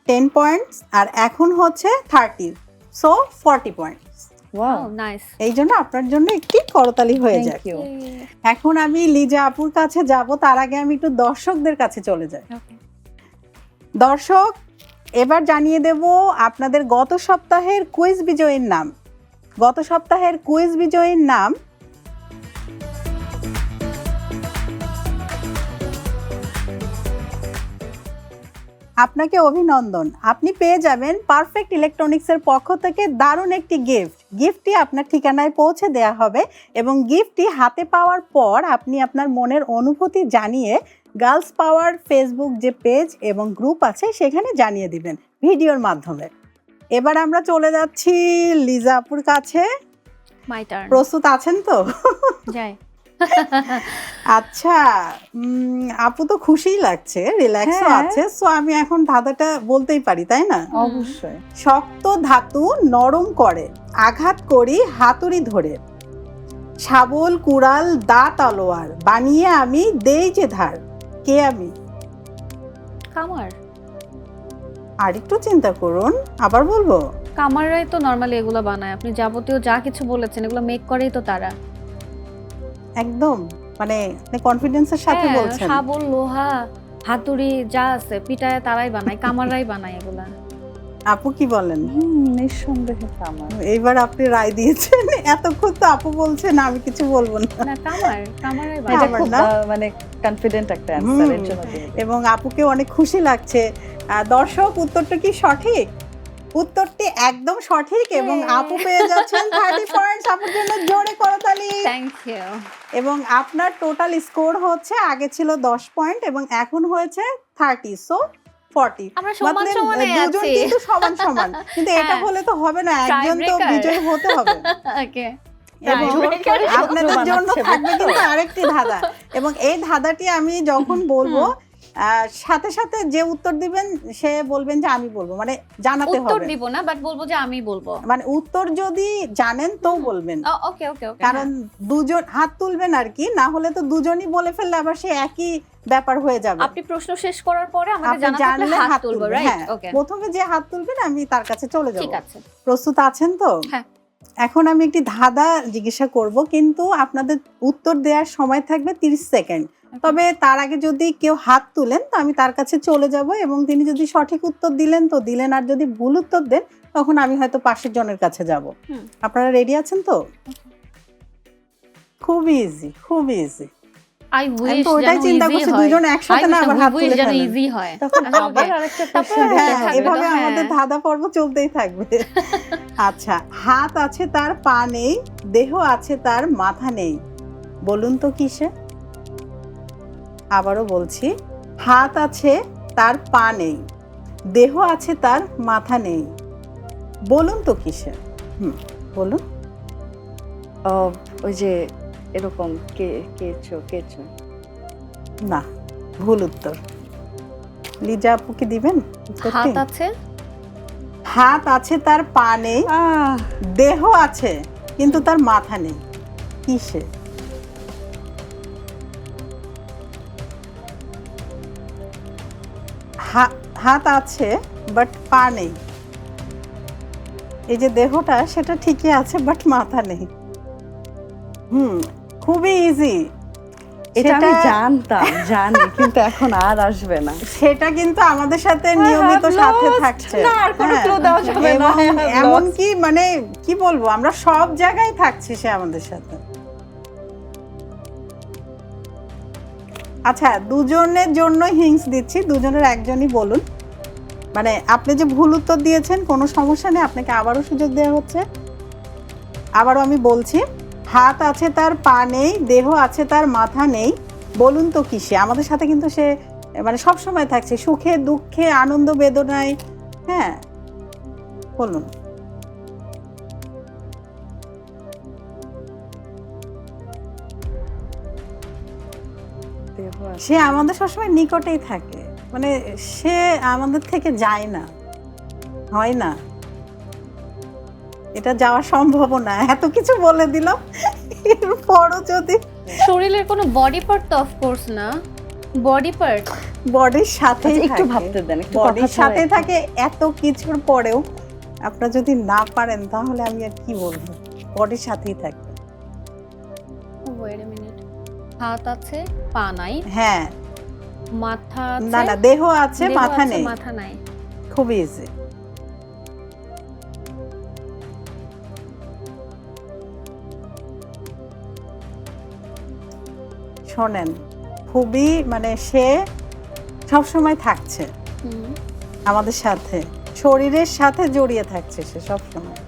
10 পয়েন্টস আর এখন হচ্ছে 30, সো 40 পয়েন্টস। Wow, nice. এই জন্য আপনার জন্য একটি করতালি হয়ে থ্যাংক যায়। ইউ। এখন আমি লিজা আপুর কাছে যাব, তার আগে আমি একটু দর্শকদের কাছে চলে যাই। দর্শক, এবার জানিয়ে দেব আপনাদের গত সপ্তাহের কুইজ বিজয়ীর নাম। গত সপ্তাহের কুইজ বিজয়ীর নাম আপনাকে অভিনন্দন। আপনি পেয়ে যাবেন পারফেক্ট ইলেকট্রনিক্সের পক্ষ থেকে দারুণ একটি গিফট। গিফটটি আপনার ঠিকানায় পৌঁছে দেওয়া হবে এবং গিফটটি হাতে পাওয়ার পর আপনি আপনার মনের অনুভূতি জানিয়ে গার্লস পাওয়ার ফেসবুক যে পেজ এবং গ্রুপ আছে সেখানে জানিয়ে দিবেন ভিডিওর মাধ্যমে। এবার আমরা চলে যাচ্ছি লিজা আপুর কাছে। My turn. প্রস্তুত আছেন তো? যাই। আচ্ছা, আপু তো খুশিই লাগছে, রিল্যাক্সও হ্যাঁ। আছে, সো আমি এখন ধাঁধাটা বলতেই পারি, তাই না? অবশ্যই। শক্ত ধাতু নরম করে, আঘাত করি হাতুড়ি ধরে, শাবল কুড়াল দা তলোয়ার, বানিয়ে আমি দেই যে ধার। কে আমি? কামার। আর একটু চিন্তা করুন, আবার বলবো। কামাররাই তো নরমালি এগুলো বানায়। আপনি যাবতীয় যা কিছু বলেছেন এগুলো মেক করেই তো তারা। একদম, মানে আপনি কনফিডেন্সের সাথে হ্যাঁ, বলছেন। শাবল, লোহা, হাতুড়ি যা আছে পিটায় তারাই বানায়, কামাররাই বানায় এগুলা। আপু কি বলেন? নিঃসন্দেহে কামার। এইবার আপনি রায় দিয়েছেন। এতক্ষণ তো আপু বলছেন, আমি কিছু বলবো না। না, কামাররাই এটা বানায়। আমার খুব না? মানে কনফিডেন্ট একটা অ্যানসার, এর জন্য দিয়ে দিই। এবং আপুকে অনেক খুশি লাগছে। দর্শক, উত্তরটা কি সঠিক? উত্তরটি একদম সঠিক এবং আপু পেয়ে যাচ্ছেন 30 পয়েন্টস। আপুর জন্য জোরে করতালি। Thank you. এবং আপনার টোটাল স্কোর হচ্ছে আগে ছিল 10 পয়েন্ট এবং এখন হয়েছে 30, সো 40। আমরা সমান সমানে দুজন আছি। কিন্তু সমান সমান, কিন্তু এটা হ্যাঁ। হলে তো হবে না, একজন তো Tiebreaker। বিজয়ী হতে হবে। ওকে। এবং Tiebreaker এ শত্রু আপনাদের জন্য বানাচ্ছে, থাকবে বুঝছো? কিন্তু আরেকটি ধাঁধা, এবং এই ধাঁধাটি আমি যখন বলবো সাথে সাথে যে উত্তর দিবেন সে বলবেন যে আমি বলবো, মানে জানাতে উত্তর হবে, দিব না, বাট বলবো যে আমি বলবো। মানে উত্তর যদি জানেন তো বলবেন, ওকে ওকে ওকে। কারণ দুজন হাত তুলবেন আর কি, না হলে তো দুজনই বলে ফেললে আবার সে একই ব্যাপার হয়ে যাবে। আপনি প্রশ্ন শেষ করার পরে আমাদের আপনি জানা থাকলে জানলে হাত তুলবো, তুলবেন, রাইট? হ্যাঁ। ওকে, প্রথমে যে হাত তুলবেন আমি তার কাছে চলে যাব। ঠিক আছে। প্রস্তুত আছেন তো? হ্যাঁ। এখন আমি একটি ধাঁধা জিজ্ঞাসা করব, কিন্তু আপনাদের উত্তর দেওয়ার সময় থাকবে 30 সেকেন্ড। তবে তার আগে যদি কেউ হাত তুলেন তো আমি তার কাছে চলে যাব, এবং তিনি যদি সঠিক উত্তর দিলেন তো দিলেন, আর যদি ভুল উত্তর দেন তখন আমি হয়তো পাশের জনের কাছে যাব। আপনারা রেডি আছেন তো? খুব ইজি, খুব ইজি। আই উইশ তো ওইটাই চিন্তা করছি দুজন একসাথে না আবার হাত তুলে যেন ফেলেন। ইজি হয়। তখন আচ্ছা, আবার okay. আরেকটা তারপরে প্রশ্ন হ্যাঁ, থাকবে এভাবে তো, হ্যাঁ। আমাদের ধাঁধা পর্ব চলতেই থাকবে। আচ্ছা, হাত আছে তার পা নেই, দেহ আছে তার মাথা নেই, বলুন তো কিসে? আবারও বলছি, হাত আছে তার পা নেই, দেহ আছে তার মাথা নেই, বলুন তো কিসে? বলুন। ওই যে এরকম কেচো কেচো। না, ভুল উত্তর। লিজা আপু কি দিবেন উত্তরটি? হাত আছে, হাত আছে তার পা নেই, দেহ আছে কিন্তু তার মাথা নেই, কিসে? হাত আছে বাট পা নেই, এই যে দেহটা সেটা ঠিকই আছে বাট মাথা নেই। খুবই ইজি। এটা আমি জানি কিন্তু এখন আর আসবে না। সেটা কিন্তু আমাদের সাথে নিয়মিত সাথে থাকছে। না, আর কোনো ক্লু দেওয়া যাবে না। এমন কি, মানে কি বলবো, আমরা সব জায়গায় থাকছি সে আমাদের সাথে। আচ্ছা, দুজনের জন্য হিংস দিচ্ছি, দুজনের একজনই বলুন। মানে আপনি যে ভুল উত্তর দিয়েছেন কোনো সমস্যা নেই, আপনাকে আবারও সুযোগ দেওয়া হচ্ছে। আবারও আমি বলছি, হাত আছে তার পা নেই, দেহ আছে তার মাথা নেই, বলুন তো কিসে? আমাদের সাথে কিন্তু সে মানে সব সময় থাকছে, সুখে দুঃখে আনন্দ বেদনায়। হ্যাঁ, বলুন। সে আমাদের সবসময় নিকটেই থাকে, মানে সে আমাদের থেকে যায় না, হয় না, এটা যাওয়া সম্ভব না। এত কিছু বলে দিলাম, এরপরও যদি শরীরের কোনো বডি পার্ট তো অফকোর্স না, বডি পার্ট বডির সাথেই আচ্ছা, একটু থাকে, ভাবতে দেন, একটু বডির কথা সাথে ছাড়া থাকে। এত কিছুর পরেও আপনারা যদি না পারেন তাহলে আমি আর কি বলবো, বডির সাথেই থাকে। Wait a minute. হাত আছে, পা নাই, হ্যাঁ, মাথা না আছে, না, দেহ আছে দেহ মাথা আছে, নেই, মাথা নাই। খুব ইজি। শোনেন, খুবই মানে সে সব সময় থাকছে আমাদের সাথে, শরীরের সাথে জড়িয়ে থাকছে সে সব সময়।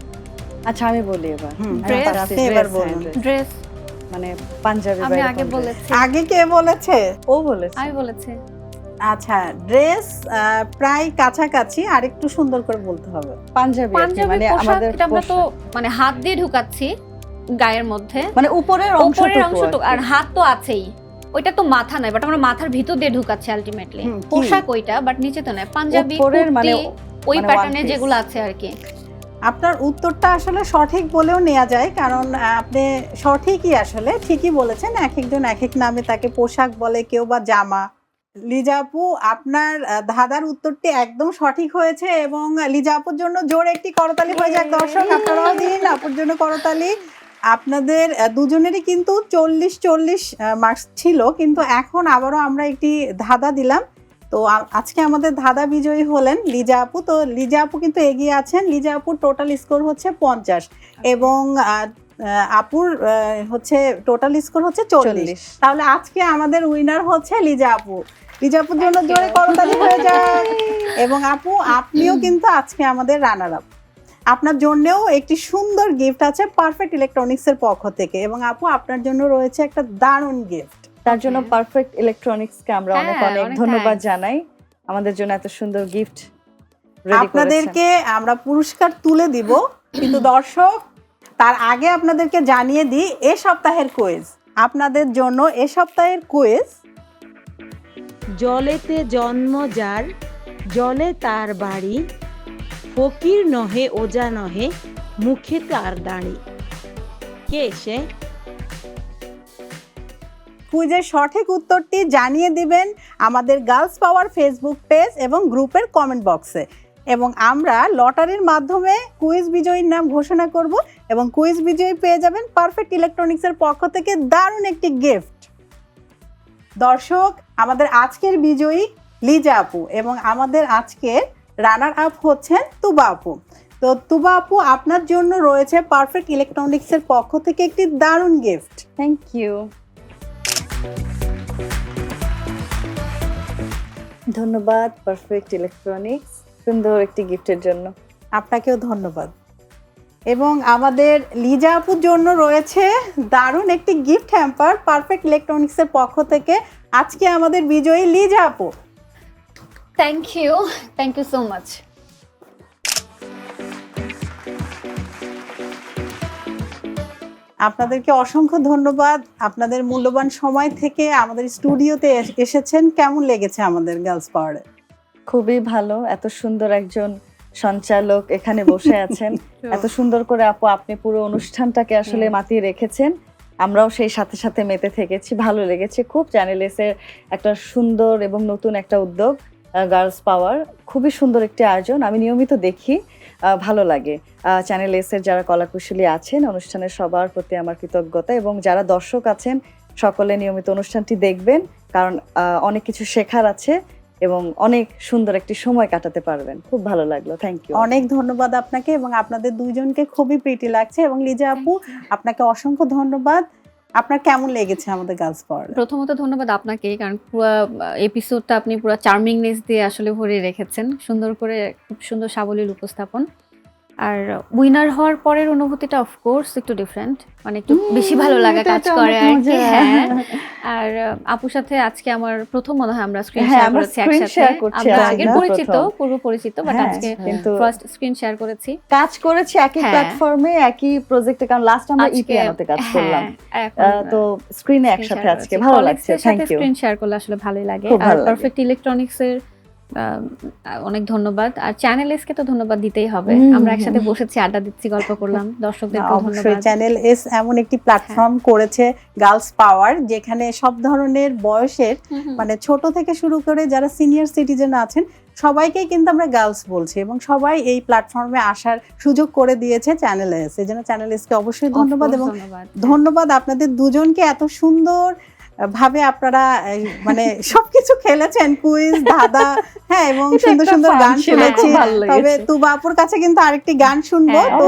আচ্ছা, আমি বলি এবার। Dress? আপনি এবার বলুন। ড্রেস। মানে পাঞ্জাবি আমি বা আগে এরকম বলেছি, আগে কে বলেছে? ও বলেছে। আমি বলেছি। আচ্ছা, ড্রেস প্রায় কাছাকাছি, আর একটু সুন্দর করে বলতে হবে। পাঞ্জাবি আর কি, পাঞ্জাবি মানে পোশাক, আমাদের এটা আমরা তো পোশাক। মানে হাত দিয়ে ঢুকাচ্ছি গায়ের মধ্যে, মানে উপরের অংশটুকু, আর হাত তো আছেই, ওইটা তো মাথা নাই, বাট আমরা মাথার ভিতর দিয়ে ঢুকাচ্ছি আলটিমেটলি। কি? পোশাক ওইটা, বাট নিচে তো নাই। পাঞ্জাবি, উপরের মানে কুর্তি, ওই মানে প্যাটার্নে one piece। যেগুলো আছে আর কি। আপনার উত্তরটা আসলে সঠিক বলেও নেওয়া যায়, কারণ আপনি সঠিকই, আসলে ঠিকই বলেছেন। এক একজন এক এক নামে তাকে পোশাক বলে, কেউ বা জামা। লিজা আপু, আপনার ধাঁধার উত্তরটি একদম সঠিক হয়েছে, এবং লিজা আপুর জন্য জোরে একটি করতালি হয়ে যাক। দর্শক আপনারাও দিন আপুর জন্য করতালি। আপনাদের দুজনেরই কিন্তু 40-40 মার্কস ছিল, কিন্তু এখন আবারও আমরা একটি ধাঁধা দিলাম। তো আজকে আমাদের ধাঁধা বিজয়ী হলেন লিজা আপু। তো লিজা আপু কিন্তু এগিয়ে আছেন। লিজা আপুর টোটাল স্কোর হচ্ছে 50, এবং আপুর হচ্ছে টোটাল স্কোর হচ্ছে 40। তাহলে আজকে আমাদের উইনার হচ্ছে লিজা আপু। লিজা আপুর জন্য জোরে করতালি হয়ে যাক। এবং আপু আপনিও কিন্তু আজকে আমাদের রানার আপ। আপনার জন্যও একটি সুন্দর গিফট আছে পারফেক্ট ইলেকট্রনিক্স এর পক্ষ থেকে, এবং আপু আপনার জন্য রয়েছে একটা দারুণ গিফট। তার জন্য পারফেক্ট ইলেকট্রনিক্সকে আমরা অনেক হ্যাঁ, অনেক অনেক ধন্যবাদ thanks. জানাই আমাদের জন্য এত সুন্দর গিফট রেডি করেছেন। আপনাদেরকে আমরা পুরস্কার তুলে দিব, কিন্তু দর্শক তার আগে আপনাদেরকে জানিয়ে দিই এ সপ্তাহের কুইজ। আপনাদের জন্য এ সপ্তাহের কুইজ, জলেতে জন্ম যার জলে তার বাড়ি, ফকির নহে ওজা নহে মুখে তার দাড়ি। কে সে? কুইজের সঠিক উত্তরটি জানিয়ে দিবেন আমাদের গার্লস পাওয়ার ফেসবুক পেজ এবং গ্রুপের কমেন্ট বক্সে, এবং আমরা লটারির মাধ্যমে কুইজ বিজয়ীর নাম ঘোষণা করব, এবং কুইজ বিজয়ী পেয়ে যাবেন পারফেক্ট ইলেকট্রনিক্সের পক্ষ থেকে দারুণ একটি গিফট। দর্শক আমাদের আজকের বিজয়ী লিজা আপু, এবং আমাদের আজকের রানার আপ হচ্ছেন তুবা আপু। তো তুবা আপু আপনার জন্য রয়েছে পারফেক্ট ইলেকট্রনিক্সের পক্ষ থেকে একটি দারুণ গিফট। Thank you. ধন্যবাদ পারফেক্ট ইলেকট্রনিক্স সুন্দর একটি গিফটের জন্য। আপনাকেও ধন্যবাদ। এবং আমাদের লিজা আপুর জন্য রয়েছে দারুণ একটি গিফট হ্যাম্পার পারফেক্ট ইলেকট্রনিক্সের পক্ষ থেকে। আজকে আমাদের বিজয়ী লিজা আপু। Thank you so much. আপনাদেরকে অসংখ্য ধন্যবাদ, আপনাদের মূল্যবান সময় থেকে আমাদের স্টুডিওতে এসেছেন। কেমন লেগেছে আমাদের গার্লস পাওয়ারে? খুবই ভালো, এত সুন্দর একজন সঞ্চালক এখানে বসে আছেন, এত সুন্দর করে আপু আপনি পুরো অনুষ্ঠানটাকে আসলে মাতিয়ে রেখেছেন। আমরাও সেই সাথে সাথে মেতে থেকেছি, ভালো লেগেছে খুব। চ্যানেল এস এর একটা সুন্দর এবং নতুন একটা উদ্যোগ গার্লস পাওয়ার, খুবই সুন্দর একটি আয়োজন। আমি নিয়মিত দেখি, ভালো লাগে। চ্যানেল এস এর যারা কলাকুশলী আছেন অনুষ্ঠানের সবার প্রতি আমার কৃতজ্ঞতা, এবং যারা দর্শক আছেন সকলে নিয়মিত অনুষ্ঠানটি দেখবেন, কারণ অনেক কিছু শেখার আছে এবং অনেক সুন্দর একটি সময় কাটাতে পারবেন। খুব ভালো লাগলো, থ্যাংক ইউ। অনেক ধন্যবাদ আপনাকে, এবং আপনাদের দুইজনকে খুবই প্রিটি লাগছে। এবং লিজা আপু আপনাকে অসংখ্য ধন্যবাদ। আপনার কেমন লেগেছে আমাদের গার্লস পাওয়ার? প্রথমত ধন্যবাদ আপনাকে, কারণ পুরো এপিসোডটা আপনি পুরো চার্মিংনেস দিয়ে আসলে ভরে রেখেছেন, সুন্দর করে, খুব সুন্দর সাবলীল উপস্থাপন। আর উইনার হওয়ার পরের অনুভূতিটা অফকোর্স একটু ডিফারেন্ট, মানে একটু বেশি ভালো লাগা কাজ করে আর কি। হ্যাঁ, আর আপুর সাথে আজকে আমার প্রথম মনে হয় আমরা স্ক্রিন শেয়ার করেছি একসাথে। আমরা আগে পরিচিত, পূর্ব পরিচিত, বাট আজকে ফার্স্ট স্ক্রিন শেয়ার করেছি, কাজ করেছি একই প্ল্যাটফর্মে একই প্রজেক্টে, কারণ লাস্ট আমরা ইপিএনতে কাজ করলাম, তো স্ক্রিনে একসাথে আজকে ভালো লাগছে। Thank you. স্ক্রিন শেয়ার করলে আসলে ভালোই লাগে। আর পারফেক্ট ইলেকট্রনিক্স এর অনেক ধন্যবাদ, আর চ্যানেল এস কে তো ধন্যবাদ দিতেই হবে। আমরা একসাথে বসেছি, আড্ডা দিচ্ছি, গল্প করলাম, দর্শকদেরকে অবশ্যই ধন্যবাদ। চ্যানেল এস এমন একটি প্ল্যাটফর্ম করেছে গার্লস পাওয়ার, যেখানে সব ধরনের বয়সের, মানে ছোট থেকে শুরু করে যারা সিনিয়র সিটিজেন আছেন সবাইকেই কিন্তু আমরা গার্লস বলছি, এবং সবাই এই প্ল্যাটফর্মে আসার সুযোগ করে দিয়েছে চ্যানেল এস। এই জন্য চ্যানেল এস কে অবশ্যই ধন্যবাদ, এবং ধন্যবাদ আপনাদের দুজনকে। এত সুন্দর ভাবে আপনারা মানে সবকিছু খেলেছেন, কুইজ, দাদা, হ্যাঁ, এবং সুন্দর সুন্দর গান শুনেছি। তবে তুবা আপুর কাছে কিন্তু আরেকটি গান শুনবো। তো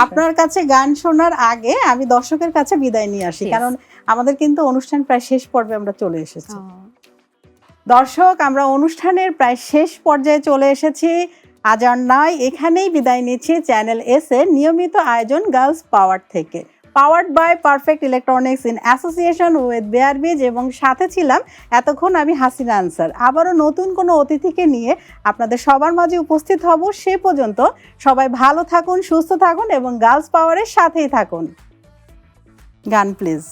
আপনার কাছে গান শোনার আগে আমি দর্শকের কাছে বিদায় নিয়ে আসি, কারণ আমাদের কিন্তু অনুষ্ঠান প্রায় শেষ পর্বে আমরা চলে এসেছি। দর্শক আমরা অনুষ্ঠানের প্রায় শেষ পর্যায়ে চলে এসেছি। আজ আর নয়, এখানেই বিদায় নিচ্ছি চ্যানেল এস এর নিয়মিত আয়োজন গার্লস পাওয়ার থেকে, powered by perfect electronics in association with বেয়ারবিজ, এবং সাথে ছিলাম এতক্ষণ আমি হাসিনা আনসার। আবারও নতুন কোনো অতিথিকে নিয়ে আপনাদের সবার মাঝে উপস্থিত হব। সে পর্যন্ত সবাই ভালো থাকুন, সুস্থ থাকুন, এবং গার্লস পাওয়ারের সাথেই থাকুন। গান প্লিজ।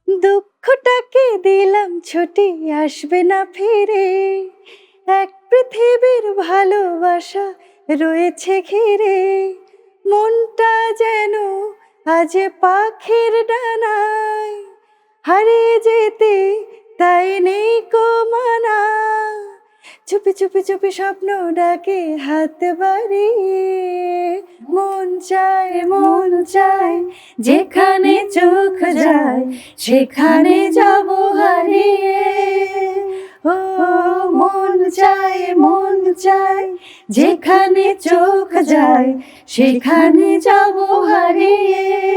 দুঃখটাকে দিলাম ছুটি, আসবে না ফিরে, এক পৃথিবীর ভালোবাসা রয়েছে ঘিরে, মনটা যেন আজ পাখির ডানায়, হারিয়ে যেতে তাই নেই কো মানা, চুপি চুপি চুপি স্বপ্ন ডাকে হাত বাড়িয়ে, মন চায় যেখানে চোখ যায় সেখানে যাব হারিয়ে, ও মন চায় যেখানে চোখ যায় সেখানে যাব হারিয়ে।